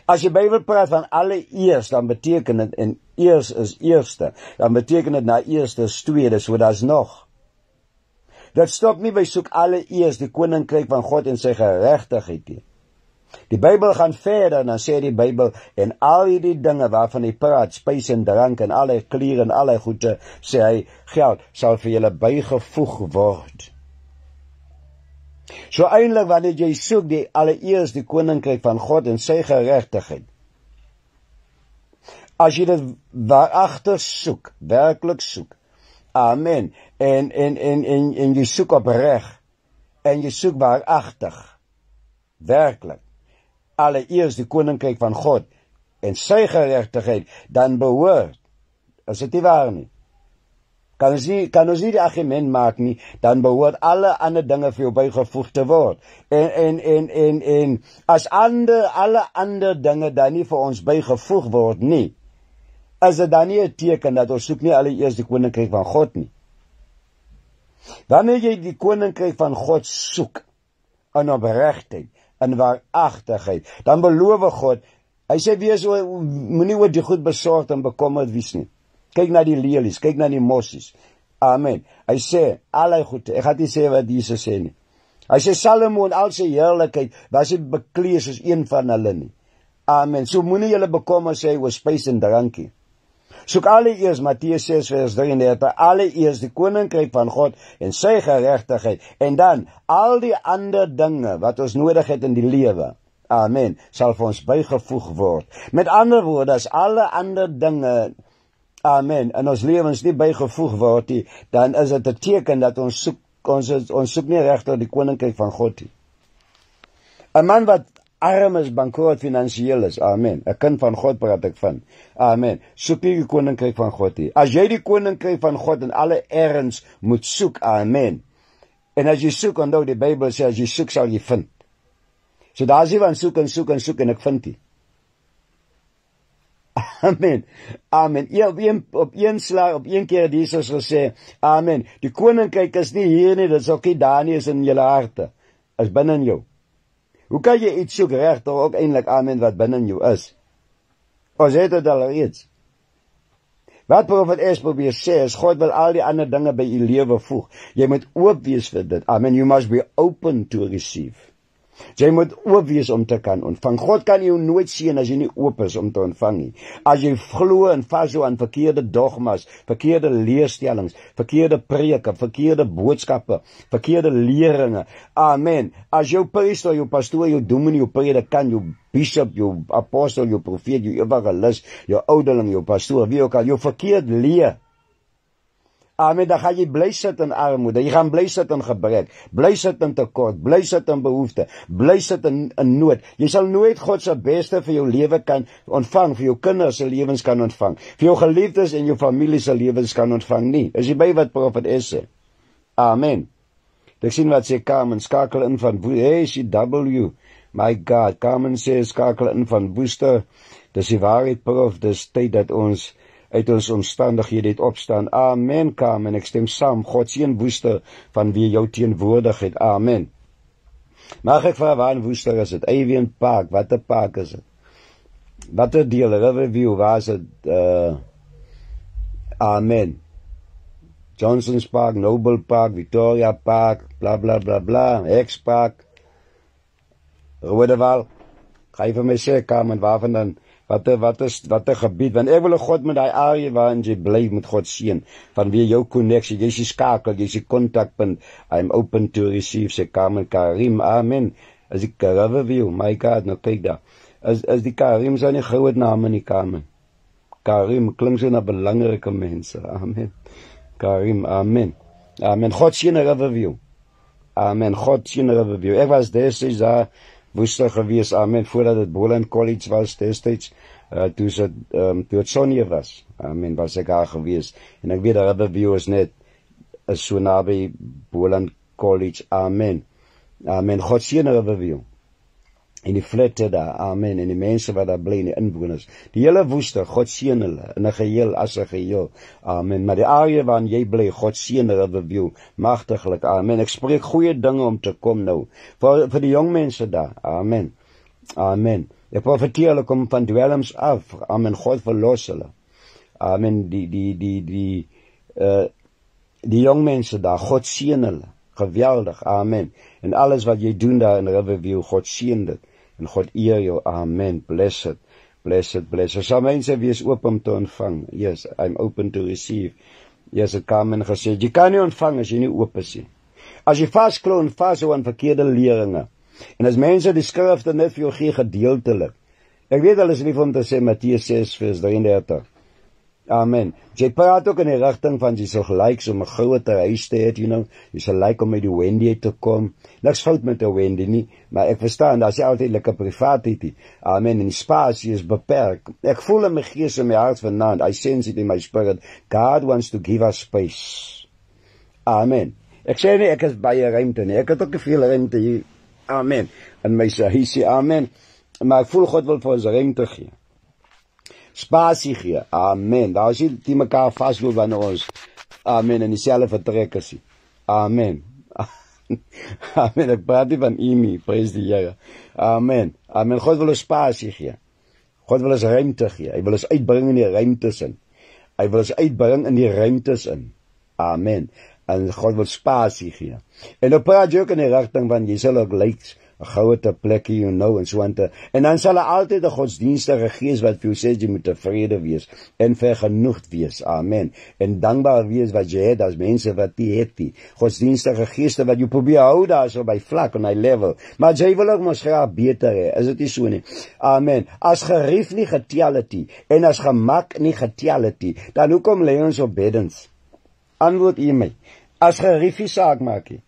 As die Bybel praat van allereers, dan beteken dit, en eers is eerste, dan beteken dit na eerste is tweede, so dat is nog. Dit stop nie by soek allereers die koninkryk van God en sy geregtigheid nie. Die Bybel gaan verder, dan sê die Bybel, en al die dinge waarvan hy praat, spys en drank en allerlei klere en allerlei goede, sê hy, geld sal vir julle bygevoeg word. So eintlik wanneer jy soek die allereers die koninkryk van God en sy geregtigheid, as jy dit waaragtig soek, werklik soek, amen, en jy soek opreg, en jy soek waaragtig, werklik, allereers die koninkryk van God en sy geregtigheid, dan behoort, is dit nie waar nie, kan ons nie die argument maak nie, dan behoort alle ander dinge vir jou bygevoeg te word, en as alle ander dinge dan nie vir ons bygevoeg word nie, is dit dan nie 'n teken dat ons soek nie allereers die koninkryk van God nie. Wanneer jy die koninkryk van God soek, in opregtheid, in waaragtigheid, dan beloof God, hy sê moenie oor die goed besorgd en bekommerd wees nie. Kyk na die lelies, kyk na die mossies. Amen. Hy sê, allerlei goed, ek gaan nie sê wat Jesus sê nie. Hy sê, Salomo en al sy heerlikheid, was hy bekleed soos een van hulle nie. Amen. So moenie julle bekommer sê oor spys en drankie. Soek allereers, Mattheus 6:33, allereers die koninkryk van God en sy geregtigheid, en dan al die ander dinge wat ons nodig het in die lewe, amen, sal vir ons bygevoeg word. Met ander woorde, as alle ander dinge, amen, in ons lewens nie bygevoeg word nie, dan is dit 'n teken dat ons soek nie regtig die koninkryk van God nie. 'n man wat arm is, bankrot finansiëel is, amen, 'n kind van God praat ek van, amen, soek nie die koninkryk van God nie. As jy die koninkryk van God in alle erns moet soek, amen, en as jy soek, onthou die Bybel sê, as jy soek sal jy vind. So daar is nie van soek en ek vind nie. Amen, amen, op een keer het Jesus gesê, amen, die koninkryk is nie hier nie, dit is ook nie daar nie, is in julle harte, is binne jou. Hoe kan jy iets soek reg, toch ook eintlik, amen, wat binne jou is? Ons het het al reeds. Wat profet Es probeer sê, is God wil al die ander dinge by jou lewe voeg. Jy moet oop wees vir dit, amen, you must be open to receive. Jy moet oop wees om te kan ontvang. God kan jou nooit sien as jy nie oop is om te ontvang nie. As jy glo en vashou aan verkeerde dogmas, verkeerde leerstellings, verkeerde preke, verkeerde boodskappe, verkeerde leringe, amen. As jou priester, jou pastoor, jou dominee, jou predikant, jou bishop, jou apostel, jou profeet, jou evangelis, jou ouderling, jou pastoor, wie ook al, jou verkeerd leer, amen, dan gaan jy bly sit in armoede, jy gaan bly sit in gebrek, bly sit in tekort, bly sit in behoefte, bly sit in nood. Jy sal nooit God se beste vir jou lewe kan ontvang, vir jou kinders se lewens kan ontvang, vir jou geliefdes en jou familie se lewens kan ontvang nie. Is jy by wat profet Es sê? Amen. Ek sien wat sê Carmen, skakel in van CW, my God, Carmen sê skakel in van Woester, dis die waarheid prof, dis tyd dat ons uit ons omstandighede het opstaan. Amen, Carmen, ek stem saam. God seën Woester van wie jou teenwoordigheid. Amen. Mag ek vra waar in Woester is dit? Avian Park, wat 'n park is dit? Wat 'n deel, Riverview, waar is dit? Amen. Johnson's Park, Noble Park, Victoria Park, bla bla bla bla, X Park, Rodewal. Ga jy vir my sê, Carmen, waarvan dan? Wat 'n gebied, want ek wil God met die area waarin jy bly met God seën, van wie jou connectie, jy is die skakel, jy is die kontakpunt, I'm open to receive, sê Carmen Karim, amen, as die Riverview, my God, nou kyk daar, as die Karim zijn nie groot name nie, Carmen, Karim, klink so na belangrike mense, amen, Karim, amen. Amen. God seën Riverview. Amen. God seën Riverview. Ek was destijds daar woensdag geweest, amen, voordat het Boland College was destijds, toe het Sonja was, amen, was ek daar geweest, en ek weet, Riverview is so naby Boland College, amen, amen, God seën Riverview, en die flatte daar, amen, en die mense wat daar bly, en die inwoners, die hele woeste, God seën hulle, in 'n geheel, as 'n geheel, amen, maar die area waarin jy bly, God seën Riverview, magtiglik, amen, ek spreek goeie dinge om te kom nou, vir die jong mense daar, amen, amen, ek profeteer hulle kom van dwelms af, amen, God verlos hulle, amen, die jong mense daar, God seën hulle, geweldig, amen, en alles wat jy doen daar in Riverview, God seën dit, en God eer jou, amen, blessed, blessed, blessed, sal mense wees oop om te ontvang, yes, I'm open to receive, yes, het Carmen gesê, jy kan nie ontvang as jy nie oop is nie, as jy vasklou en vashou aan verkeerde leringe, en as mense die skrifte net vir jou gee gedeeltelik, ek weet hulle is lief om te sê, Mattheus 6 vers 33, amen, jy praat ook in die rigting van, jy sal gelyk so 'n groot huis te het, jy sal lyk om met die Wendy te kom, niks fout met die Wendy nie, maar ek verstaan, daar is altyd lekker privaatheid nie, amen, en die spasie is beperk, ek voel in my gees en my hart vanaand, I sense it in my spirit, God wants to give us space, amen, ek sê nie, ek is baie ruimte nie, ek het ook te veel ruimte hier, amen, in my huisie, amen, maar ek voel God wil vir ons ruimte gee, spasie gee, amen, daar is die mekaar vastloop wanneer ons, amen, en die selfe vertrek is, amen, amen, ek praat nie van Amy, prijs die Here, amen, amen, God wil ons spasie gee, God wil ons ruimte gee, hy wil ons uitbring in die ruimtes in, hy wil ons uitbring in die ruimtes in, amen, en God wil spasie gee, en dan praat jy ook in die rigting van, jy sal ook lyk, 'n goue plekkie, en so aan te, en dan sal altyd 'n godsdienstige gees wat vir jou sê, jy moet tevrede wees, en vergenoegd wees, amen, en dankbaar wees wat jy het, as mense wat die het die, godsdienstige geeste wat jy probeer hou daar so by vlak, en hy level, maar jy wil ook mos graag beter hê, is dit nie so nie, amen, as gerief nie getel het nie, en as gemak nie getel het nie, dan hoekom lê ons op beddens? Antwoord jy my, as gerief nie saak maak nie,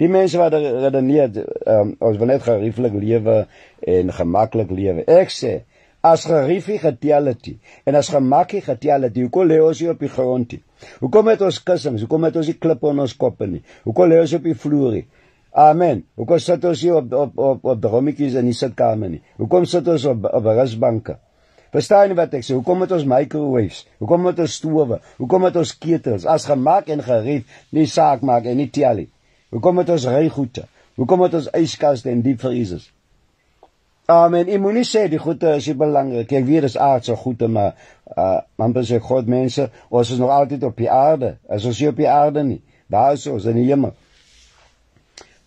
die mense wat redeneer, ons wil net gerieflik lewe en gemaklik lewe. Ek sê, as geriefie getel het, en as gemakkie getel het, hoekom lê ons hier op die grond? Hoekom het ons kussings? Hoekom het ons die klippe in ons koppe nie? Hoekom lê ons op die vloer? Amen. Hoekom sit ons hier op drommetjies in die sitkamer nie? Hoekom sit ons op rusbanke? Verstaan nie wat ek sê? Hoekom het ons microwaves? Hoekom het ons stowwe? Hoekom het ons ketels? As gemaak en gerief, nie saak maak en nie tel nie. Hoekom het ons rygoede? Hoekom het ons yskaste en diepvriesers? Amen, jy moet nie sê die goede is nie belangrik, ek weet is aardse goede, maar man sê God mense, ons is nog altyd op die aarde, as ons hier op die aarde nie, waar is ons in die hemel?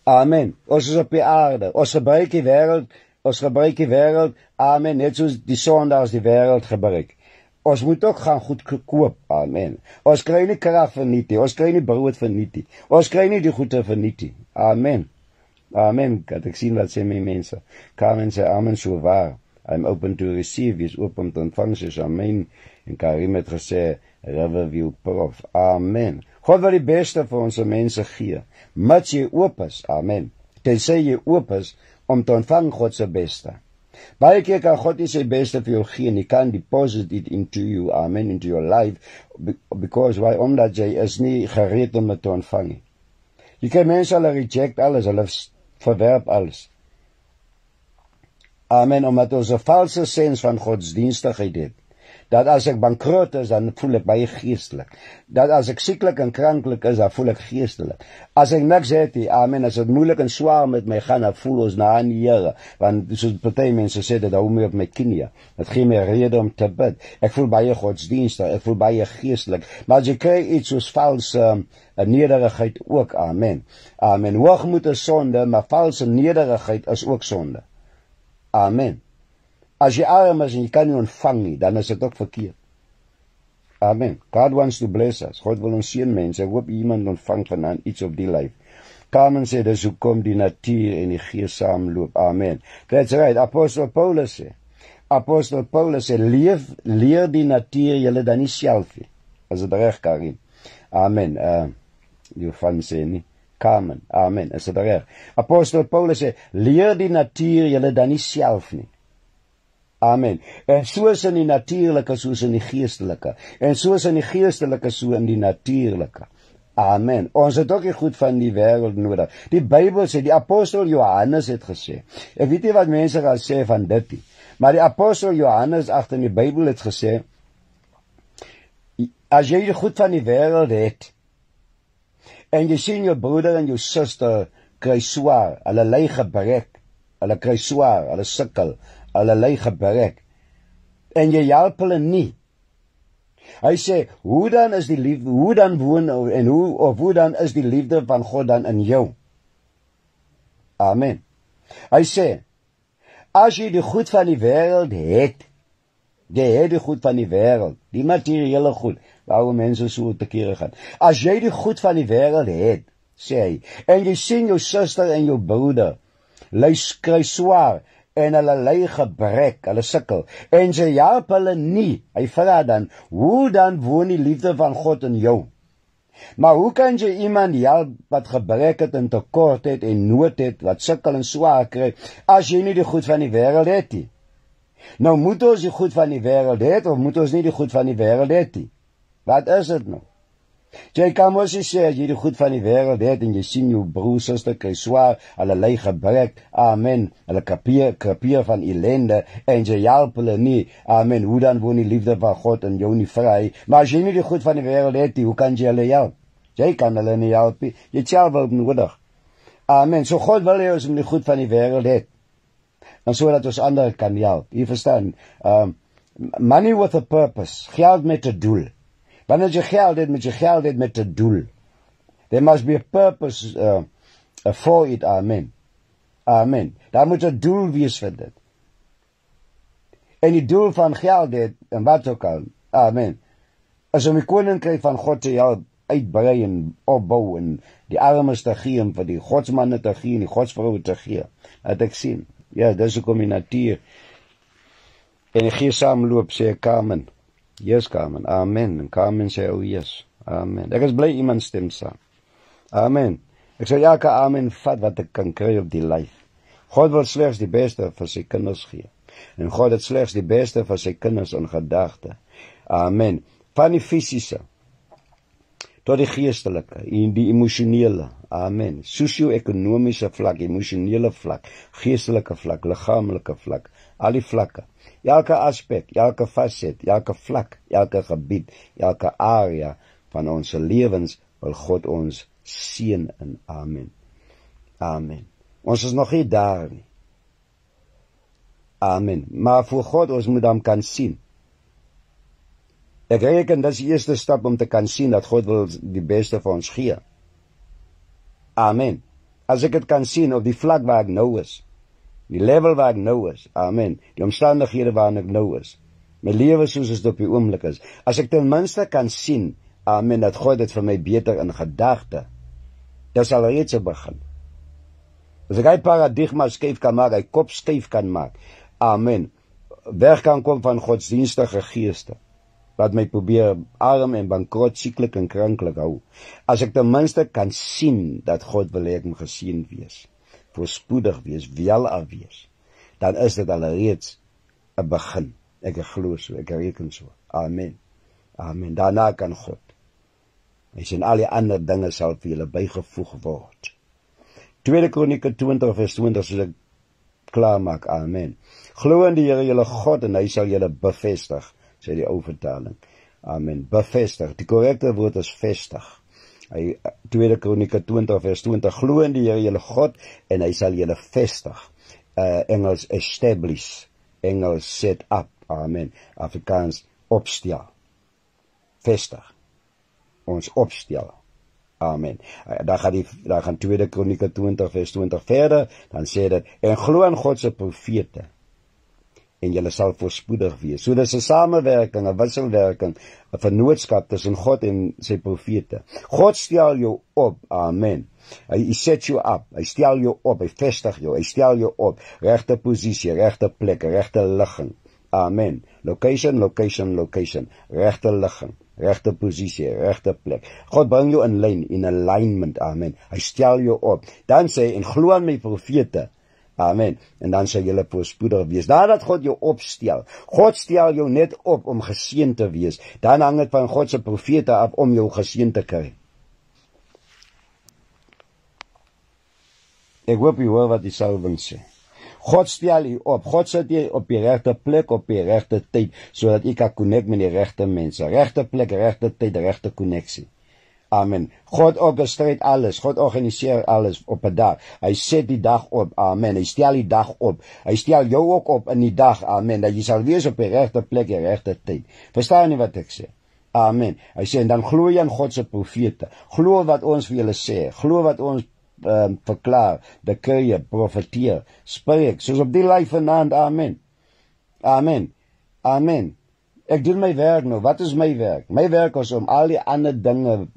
Amen, ons is op die aarde, ons gebruik die wêreld, amen, net soos die sondaars die wêreld gebruik. Ons moet ook gaan goed koop, amen. Ons kry nie krag verniet nie, ons kry nie brood verniet nie, ons kry nie die goede verniet nie, amen. Amen, kan ek sien wat sê my mense. Carmen sê, amen, so waar. I'm open to receive, is oop om te ontvang, sê amen. En Karim het gesê, Riverview Prof, amen. God wil die beste vir ons mense gee, mits jy oop is, amen. Tensy jy oop is, om te ontvang God se beste. Baie keer kan God nie sy beste vir jou gee, en hy kan deposit it into you, amen, into your life, because why? Omdat jy is nie gereed om het te ontvang nie. Jy kan mense hulle reject alles, hulle verwerp alles. Amen, omdat ons 'n valse sens van godsdienstigheid het. Dat as ek bankrot is, dan voel ek baie geestelik. Dat as ek sieklik en kranklik is, dan voel ek geestelik. As ek niks het, amen, as het moeilik en swaar met my gaan, dan voel ons na aan die Here. Want soos party mense sê, dat hou my op my knieë. Het gee my rede om te bid. Ek voel baie godsdienstig, ek voel baie geestelik. Maar as jy kry iets soos valse nederigheid ook, amen. Amen, hoogmoed is sonde, maar valse nederigheid is ook sonde. Amen. As jy arm is en jy kan nie ontvang nie, dan is dit ook verkeerd. Amen. God wants to bless us. God wil ons seën mense. Ek hoop iemand ontvang vanaand iets op die lyf. Carmen sê, dis hoekom die natuur en die gees saamloop. Amen. That's right. Apostel Paulus sê, leer die natuur julle dan nie self nie. As dit reg, Karim. Amen. Die van sê nie. Carmen. Amen. Is dit reg? Apostel Paulus sê, leer die natuur julle dan nie self nie. Amen. En soos in die natuurlike, soos in die geestelike. En soos in die geestelike, so in die natuurlike. Amen. Ons het ook nie goed van die wêreld nodig. Die Bybel sê, die apostel Johannes het gesê. Ek weet nie wat mense gaan sê van dit nie. Maar die apostel Johannes agter in die Bybel het gesê, as jy die goed van die wêreld het, en jy sien jou broeder en jou suster kry swaar, hulle ly gebrek, hulle kry swaar, hulle sukkel, hulle ly gebrek, en jy help hulle nie. Hy sê, hoe dan is die liefde, hoe dan woon, en hoe dan is die liefde van God dan in jou? Amen. Hy sê, as jy die goed van die wêreld het, jy het die goed van die wêreld, die materiële goed, waarom mense so tekeer gaan. As jy die goed van die wêreld het, sê hy, en jy sien jou suster en jou broeder, kry swaar, en hulle ly gebrek, hulle sukkel, en jy help hulle nie, hy vra dan, hoe dan woon die liefde van God in jou? Maar hoe kan jy iemand help wat gebrek het en tekort het en nood het, wat sukkel en swaar kry, as jy nie die goed van die wêreld het nie? Nou moet ons die goed van die wêreld het, of moet ons nie die goed van die wêreld het nie? Wat is dit nou? Jy kan mos sê, as jy die goed van die wêreld het, en jy sien jou broer, suster, kry swaar, hulle ly gebrek, amen, hulle krepeer van ellende, en jy help hulle nie, amen, hoe dan woon die liefde van God in jou nie vry? Maar as jy nie die goed van die wêreld het, hoe kan jy hulle help? Jy kan hulle nie help, jy het self hulp nodig. Amen, so God wil hê ons die goed van die wêreld het, en so dat ons ander kan help. Jy verstaan, money with a purpose, geld met 'n doel. Wanneer jy geld het, moet jy geld het met 'n doel. There must be a purpose for it, amen. Amen. Daar moet 'n doel wees vir dit. En die doel van geld het, en wat ook al, amen, is om die koninkryk van God te help uitbrei en opbou, en die armes te gee, en vir die godsmanne te gee, en die godsvroue te gee. Dat ek sien. Ja, dis hoekom die natuur en die gees saamloop, sê Carmen. Yes, Carmen. Amen. En Carmen sê, oh yes. Amen. Ek is bly iemand stem saam. Amen. Ek sê elke amen vat wat ek kan kry op die lyf. God wil slegs die beste vir sy kinders gee. En God het slegs die beste vir sy kinders in gedagte. Amen. Van die fisiese tot die geestelike en die emosionele. Amen. Sosio-ekonomiese vlak, emosionele vlak, geestelike vlak, liggaamlike vlak, al die vlakke. Elke aspek, elke facet, elke vlak, elke gebied, elke area van ons lewens wil God ons seën in. Amen. Amen. Ons is nog nie daar nie. Amen. Maar voor God ons moet hom kan sien. Ek reken dat is die eerste stap om te kan sien dat God wil die beste vir ons gee. Amen. As ek dit kan sien op die vlak waar ek nou is, die level waar ek nou is, amen, die omstandighede waarin ek nou is, my lewe soos het op die oomblik is, as ek ten minste kan sien, amen, dat God het vir my beter in gedagte, dit sal reeds begin. As ek hy paradigma skyf kan maak, hy kop skyf kan maak, amen, weg kan kom van godsdienstige geeste, wat my probeer arm en bankrot, sieklik en kranklik hou. As ek ten minste kan sien dat God wil hê ek moet geseën wees, voorspoedig wees, wel wees, dan is dit alreeds 'n begin. Ek glo so, ek reken so. Amen. Amen. Daarna kan God. Hy sê al die ander dinge sal vir julle bygevoeg word. 2 Kronieke 20 vers 20 soos ek klaar maak. Amen. Glo in die Here julle God en hy sal julle bevestig, sê die ou vertaling. Amen. Bevestig. Die korrekte woord is vestig. 2 Kronieke 20 vers 20, glo in die Here julle God en hy sal julle vestig. Engels establish, Engels set up, amen. Afrikaans opstel, vestig, ons opstel, amen. Dan gaan 2 Kronieke 20 vers 20 verder, dan sê dit, en glo aan God se profete, en julle sal voorspoedig wees. So dis 'n samewerking, 'n wisselwerking, 'n vennootskap tussen God en sy profete. God stel jou op, amen. Hy set you up, hy stel jou op, hy vestig jou, hy stel jou op, regte posisie, regte plek, regte ligging, amen. Location, location, location, regte ligging, regte posisie, regte plek. God bring jou in lyn, in alignment, amen. Hy stel jou op. Dan sê hy, en glo aan my profete, amen. En dan sal julle voorspoedig wees. Nadat God jou opstel, God stel jou net op om geseën te wees. Dan hang dit van God se profete af om jou geseën te kry. Ek hoop jy hoor wat die salwing sê. God stel jy op. God sit jy op die regte plek, op die regte tyd, sodat jy kan connect met die regte mense. Regte plek, regte tyd, regte connectie. Amen. God orkestreert alles. God organiseer alles op 'n dag. Hy set die dag op. Amen. Hy stel die dag op. Hy stel jou ook op in die dag. Amen. Dat jy sal wees op die regte plek, die regte tyd. Verstaan jy wat ek sê? Amen. Hy sê, en dan glo jy aan God se profete. Glo wat ons vir julle sê. Glo wat ons verklaar, dekreë, profeteer, spreek, soos op die lyf vanaand, amen. Amen. Amen. Ek doen my werk nou. Wat is my werk? My werk is om al die ander dinge,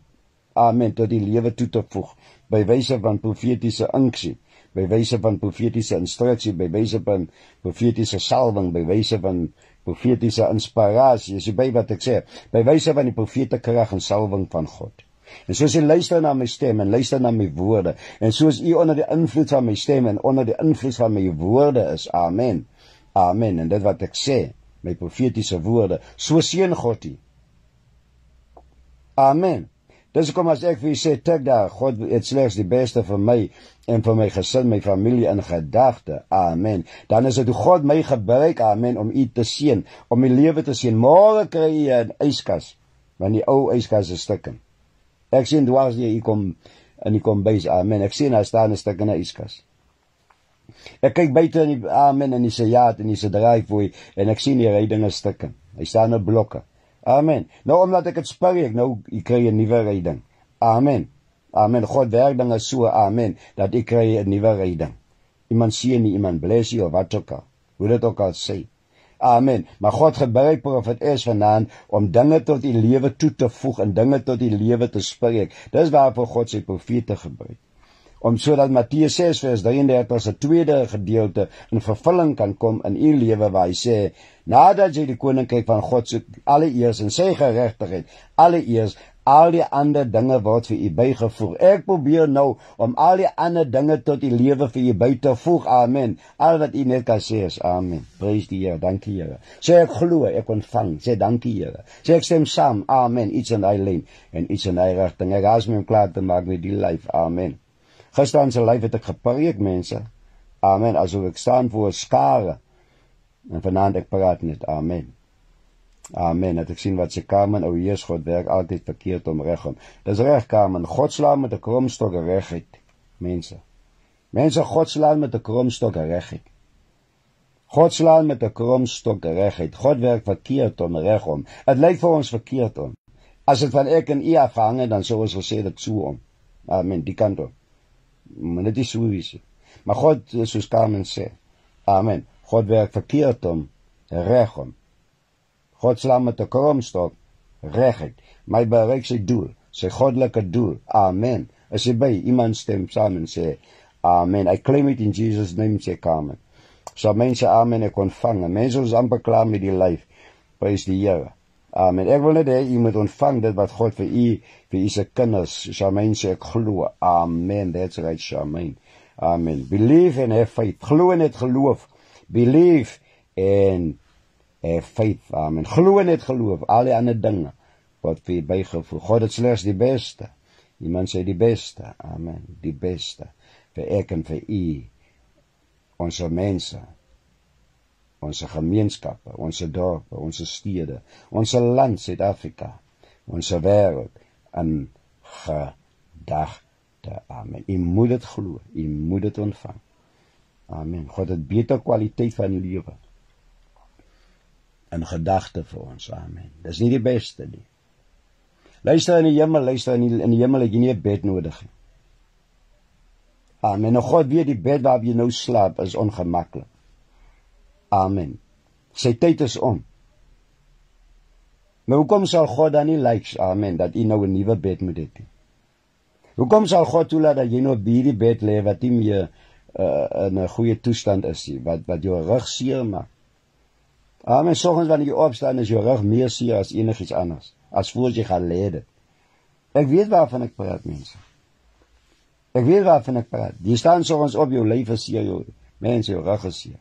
amen, tot die lewe toe te voeg, by wyse van profetiese unksie, by wyse van profetiese instruksie, by wyse van profetiese salwing, by wyse van profetiese inspirasie, is by wat ek sê, by wyse van die profete krag en salwing van God. En soos jy luister na my stem en luister na my woorde, en soos jy onder die invloed van my stem en onder die invloed van my woorde is, amen, amen, en dit wat ek sê, my profetiese woorde, so seën God jy. Amen. Dis kom as ek vir jy sê, tik daar, God het slegs die beste vir my, en vir my gesin, my familie in gedagte, amen. Dan is dit hoe God my gebruik, amen, om jy te seën, om my lewe te seën. Môre kry jy 'n yskas, want die ou yskas is stukken. Ek sien dwars jy kom in die kombuis, amen. Ek sien daar staan 'n stuk in 'n yskas. Ek kyk buite in die amen in die sejaat en die se driveway en ek sien die rydinge stukken. Hy staan op blokke. Amen. Nou omdat ek het spreek, nou ek kry 'n nuwe ryding. Amen. Amen. God werk dinge so, amen, dat ek kry 'n nuwe ryding. Iemand seën nie, iemand bless jy of wat ook al. Hoe dit ook al sê. Amen. Maar God gebruik profet vanaand om dinge tot die lewe toe te voeg en dinge tot die lewe te spreek. Dis waarvoor God sy profete gebruik. Om sodat Matteus 6 vers 33 se tweede gedeelte in vervulling kan kom in u lewe waar hy sê, nadat jy die koninkryk van God soek, alleeers en sy geregtigheid, alleeers al die ander dinge word vir u bygevoeg. Ek probeer nou om al die ander dinge tot die lewe vir u by te voeg. Amen. Al wat u net kan sê is amen. Prys die Here. Dankie Here. Sê ek glo, ek ontvang. Sê dankie Here. Sê ek stem saam. Amen. Iets in hy lyn en iets in hy rigting. Ek haas my om klaar te maak met die lyf. Amen. Gister se lyf het ek gepreek, mense. Amen. Asof ek staan voor 'n skare. En vanaand ek praat net. Amen. Amen. Het ek sien wat sê Carmen, o Jesus, God werk altyd verkeerd om reg om. Dis reg, Carmen. God slaan met 'n kromstok regheid, mense. Mense, God slaan met 'n kromstok regheid. God slaan met 'n kromstok regheid. God werk verkeerd om reg om. Dit lyk vir ons verkeerd om. As dit van ek en u afhang, dan sou ons gesê dit so om. Amen. Die kant op. Maar dit is so wees. Maar God, soos Carmen sê, amen. God werk verkeerd om reg om. God slaan met 'n kromstok regheid. My bereik sy doel, sy goddelike doel. Amen. As jy by iemand stem saam en sê, amen. I claim it in Jesus' name, sê Carmen. So mense, amen, ek ontvang. Mense is amper klaar met die lyf. Prys die Here. Amen. Ek wil net hê jy moet ontvang dit wat God vir u se kinders, Charmaine sê ek glo. Amen. That's right, Charmaine. Amen. Believe and have faith. Glo en het geloof. Believe and faith, amen. Glo en het geloof, al die ander dinge wat vir bygevoeg. God het slegs die beste. Iemand sê die beste, amen, die beste vir ek en vir u, ons mense, ons gemeenskappe, ons dorpe, ons stede, ons land Suid-Afrika, ons wêreld in gedagte, amen. U moet dit glo, u moet dit ontvang. Amen. God het beter kwaliteit van die lewe in gedagte vir ons, amen. Dis nie die beste nie. Luister in die hemel, luister in die hemel het jy nie 'n bed nodig nie. Amen. En God weet die bed waarop jy nou slaap is ongemaklik. Amen. Sy tyd is om. Maar hoekom sal God dan nie like, amen, dat jy nou 'n nuwe bed moet hê? Hoekom sal God toelaat dat jy nou by die bed lê wat nie meer in 'n goeie toestand is nie, wat jou rug seer maak? Amen. Soggens wanneer jy opstaan is jou rug meer seer as enigiets anders. as voor jy gaan lê dit. Ek weet waarvan ek praat, mense. Ek weet waarvan ek praat. Die staan soms op jou lyf is seer, jou mense, jou rug is seer.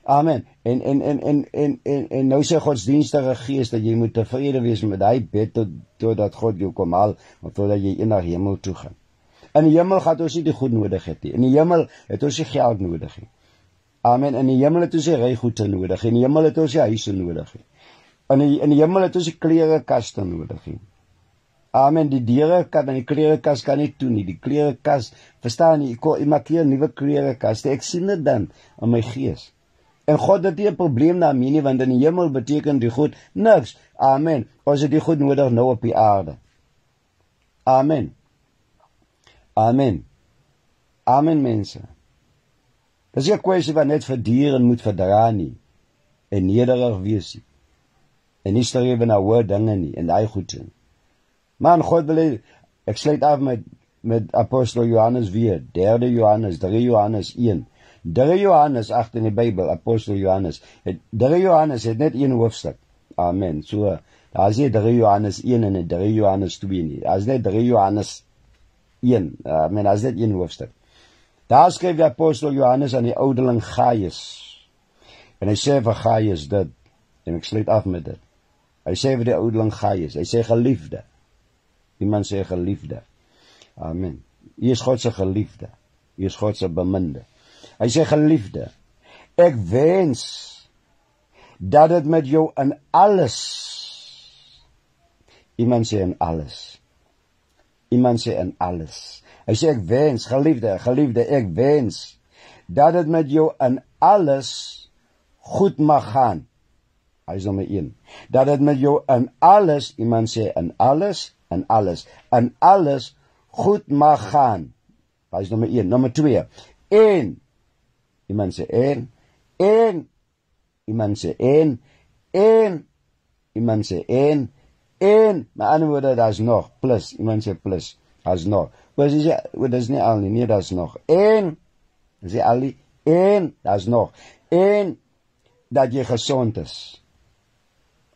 Amen. En nou sê godsdienstige gees dat jy moet tevrede wees met hy bed totdat God jou kom haal, of totdat jy eendag hemel toe gaan. In die hemel gaat ons nie die goed nodig het nie. In die hemel het ons nie geld nodig nie. Amen. In die hemel het ons nie rygoede nodig. In die hemel het ons nie huise nodig nie. In die hemel het ons die kleerekaste nodig nie. Amen. Die deure kan in die klerekas kan nie toe nie. Die klerekas, verstaan nie, ek maak hier 'n nuwe kleerekaste. Ek sien dit dan in my gees. En God het nie 'n probleem daarmee nie, want in die hemel beteken die goed niks. Amen. Ons het die goed nodig nou op die aarde. Amen. Amen. Amen, mense. Dis nie 'n kwessie wat net vir diere moet verdra nie. En nederig wees nie. En nie strewe na hoë dinge nie, en daai goed doen. Man, God wil, ek sluit af met Apostel Johannes weer, 3 Johannes 1. 3 Johannes, agter in die Bybel, Apostel Johannes. 3 Johannes het net een hoofstuk. Amen. So, daar is nie 3 Johannes 1 en 3 Johannes 2 nie. Daar is net 3 Johannes 1. Amen, daar is net een hoofstuk. Daar skryf die Apostel Johannes aan die ouderling Gaius. En hy sê vir Gaius dit, en ek sluit af met dit. Hy sê vir die ouderling Gaius, hy sê geliefde. Iemand sê geliefde. Amen. Hy is God se geliefde. Hy is God se beminde. Hy sê geliefde, ek wens dat dit met jou in alles. Iemand sê in alles. Iemand sê in alles. Hy sê ek wens, geliefde, ek wens dat dit met jou in alles goed mag gaan. Hy is nommer 1. Dat dit met jou in alles, iemand sê in alles goed mag gaan. Hy is nommer 1. Nommer 2. En, iemand sê en, iemand sê en, iemand sê en, met ander woorde, daar is nog, plus, iemand sê plus, daar is nog. Maar dit is nie al nie, nee, daar is nog. En, sê al nie, en, daar is nog. En, dat jy gezond is.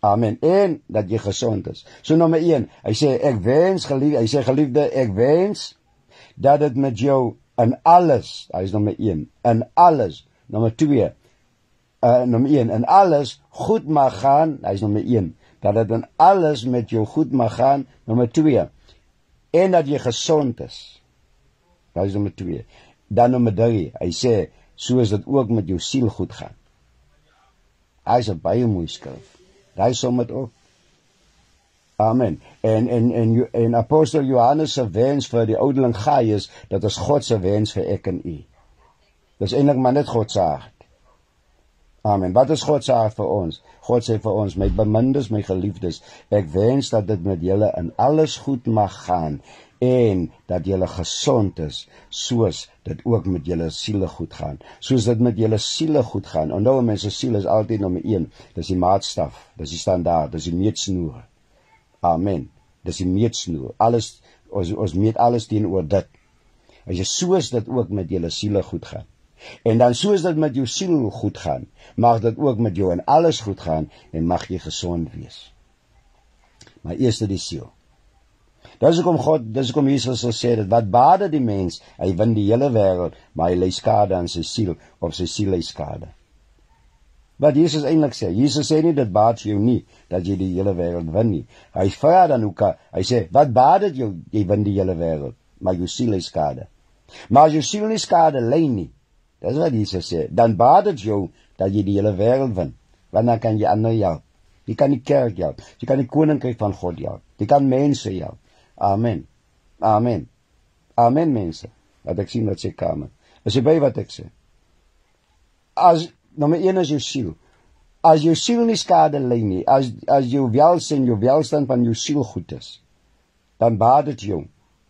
Amen. En, dat jy gezond is. So nommer 1, hy sê, ek wens, geliefde, ek wens, dat het met jou in alles, hy is nommer 1, in alles, nommer 2, nommer 1, in alles goed mag gaan, hy is nommer 1, dat het in alles met jou goed mag gaan, nommer 2, en dat jy gezond is, hy is nommer 2, dan nommer 3, hy sê, so is dit ook met jou siel goed gaan. Hy is 'n baie mooi skrif, hy som het op. Amen. En Apostel Johannes se wens vir die ouderling Gaius, dat is God se wens vir ek en u. Dis eintlik maar net God se hart. Amen. Wat is God se hart vir ons? God sê vir ons, my bemindes, my geliefdes, ek wens dat dit met julle in alles goed mag gaan, en dat julle gesond is, soos dit ook met julle siele goed gaan. Soos dit met julle siele goed gaan. En nou, mense, siel is altyd nommer 1. Dis die maatstaf, dis die standaard, dis die meetsnoer. Amen. Dis die meetsnoer. Alles, ons meet alles teenoor dit. As jy soos dit ook met julle siele goed gaan. En dan soos dit met jou siel goed gaan, mag dit ook met jou in alles goed gaan, en mag jy gesond wees. Maar eerst die siel. Dis hoekom Jesus sê dit, wat baat die mens, hy win die hele wêreld, maar hy ly skade aan sy siel, of sy siel ly skade. Wat Jesus eintlik sê, Jesus sê nie, dit baat jou nie, dat jy die hele wêreld win nie. Hy vra dan ook, hy sê, wat baat dit jou, jy win die hele wêreld, maar jou siel ly skade. Maar as jou siel nie skade ly nie, dis wat Jesus sê, dan baat dit jou, dat jy die hele wêreld win, want dan kan jy ander help. Jy kan die kerk help, jy kan die koninkryk van God help, jy kan mense help. Amen. Amen. Amen, mense. Wat ek sien, wat sê Kamer. Is jy by wat ek sê? Nommer 1 is jou siel. As jou siel nie skade ly nie, as jou welsyn, jou welstand van jou siel goed is, dan baat dit jou,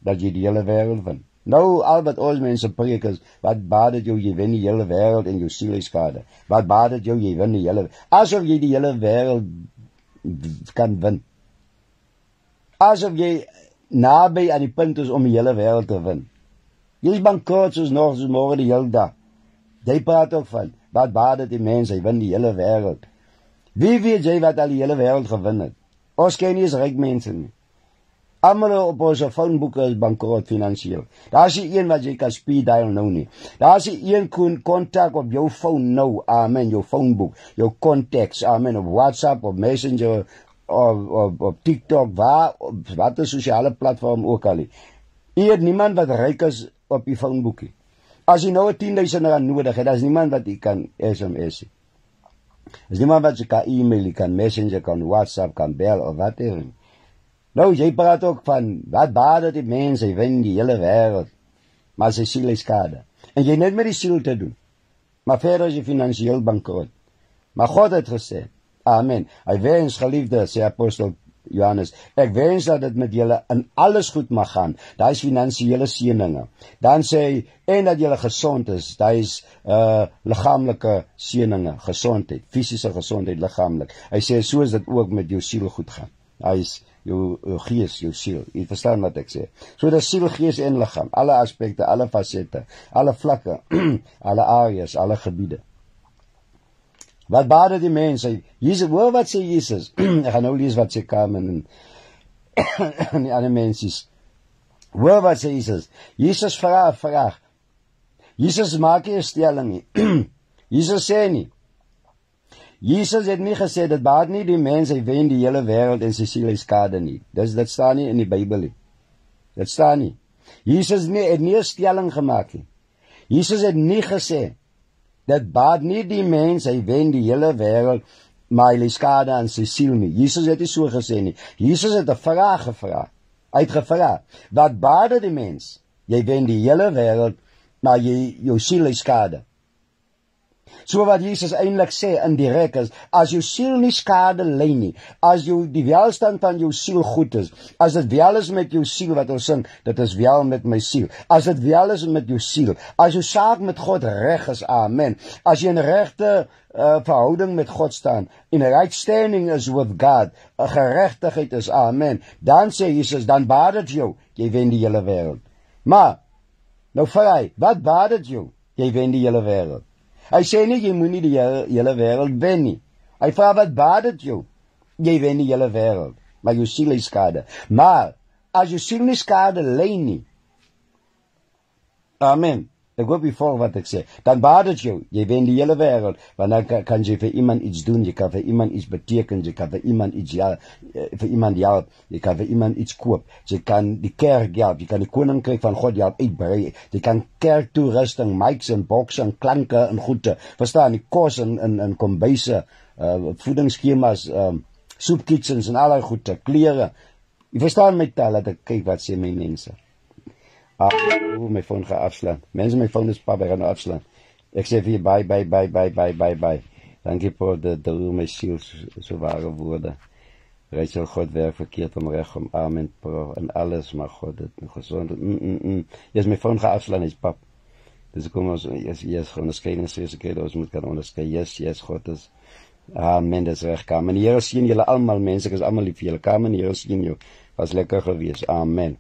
dat jy die hele wêreld win. Nou, al wat ons mense preek is, wat baat dit jou, jy wen die hele wêreld en jou siel is skade. Wat baat dit jou, jy win die hele, asof jy die hele wêreld kan win. Asof jy naby aan die punt is om die hele wêreld te win. Jy is bankrot soos môre die hele dag. Jy praat ook van, wat baat dit die mens, hy win die hele wêreld. Wie weet jy wat al die hele wêreld gewin het? Ons ken nie eens ryk mense nie. Almal op ons phoneboeke is bankrot finansiëel. Daar is nie een wat jy kan speed dial nou nie. Daar is nie een kontak op jou phone nou, amen, jou phoneboek, jou contacts, amen, op WhatsApp, op Messenger, op TikTok, wat 'n sosiale platform ook al nie. Jy het niemand wat ryk is op die phoneboekie. As jy nou 10.000 rand nodig het, daar is niemand wat jy kan SMS nie. Daar is niemand wat jy kan e-mail, jy kan Messenger, kan WhatsApp, kan bel of wat er. Nou, jy praat ook van, wat baat het die mens, hy wen die hele wêreld, maar sy siel is skade. En jy net met die siel te doen, maar verder is jy finansiëel bankrot. Maar God het gesê, amen, hy wens, geliefde, sê apostel Johannes, ek wens dat dit met julle in alles goed mag gaan, daar is finansiële seëninge. Dan sê hy, en dat julle gesond is, daar is liggaamlike seëninge, gesondheid, fisiese gesondheid, liggaamlik. Hy sê, so is dit ook met jou siel goed gaan. Hy is jou gees, jou siel. Jy verstaan wat ek sê. So dat siel, gees en liggaam, alle aspekte, alle fasette, alle vlakke, alle areas, alle gebiede. Wat baat die mens? Jesus, hoor wat sê Jesus? Ek gaan nou lees wat sê Carmen en die ander mensies. Hoor wat sê Jesus? Jesus vraag. Jesus maak nie 'n stelling nie. Jesus sê nie. Jesus het nie gesê, dit baat nie die mens, hy wen die hele wêreld en sy siel is skade nie. Dit staan nie in die Bybel nie. Dit staan nie. Jesus het nie 'n stelling gemaak nie. Jesus het nie gesê, dit baat nie die mens, hy wen die hele wêreld, maar hy lê skade aan sy siel nie. Jesus het nie so gesê nie. Jesus het 'n vraag gevra. Hy het gevra, wat baat dit die mens? Jy wen die hele wêreld, maar jou siel lê skade. So wat Jesus eintlik sê indirek is, as jou siel nie skade ly nie, as die welstand van jou siel goed is, as dit wel is met jou siel wat ons sing, dit is wel met my siel, as dit wel is met jou siel, as jou saak met God reg is, amen, as jy in regte verhouding met God staan, in right standing is with God, geregtigheid is, amen, dan sê Jesus, dan baat dit jou, jy wen die hele wêreld. Maar, nou vra hy, wat baat dit jou, jy wen die hele wêreld? Hy sê nie, jy moet nie die hele wêreld wen nie. Hy vra, wat baat dit jou? Jy wen die hele wêreld, maar jou siel is skade. Maar, as jou siel nie skade ly nie, amen, ek hoop jy volg wat ek sê, dan baat dit jou, jy wen die hele wêreld, want dan kan jy vir iemand iets doen, jy kan vir iemand iets beteken, jy kan vir iemand iets vir iemand help, jy kan vir iemand iets koop, jy kan die kerk help, jy kan die koninkryk van God help uitbrei, jy kan kerktoerusting, mics en boxe en klanke en goede, verstaan, die kos en kombuise, voedingsskemas, soepkitchens en allerlei goede, klere, jy verstaan my taal, dat ek kyk wat sê my mense. My phone gaan afslaan. Mense, my phone is pap, ek gaan afslaan. Ek sê vir jy, bye. Dankie vir de my siel, so ware woorde. Rachel, God werk verkeerd om recht, om amen, en alles, maar God, dit gezond. Yes, my phone gaan afslaan, is pap. Dus ek kom ons, yes, onderskeidingsresekheid, ons moet kan onderskei, yes, God is, amen, dit is recht, Carmen. Here sien julle allemaal, mense, ek is allemaal lief vir julle, Carmen, Here sien jou, was lekker gewees, amen.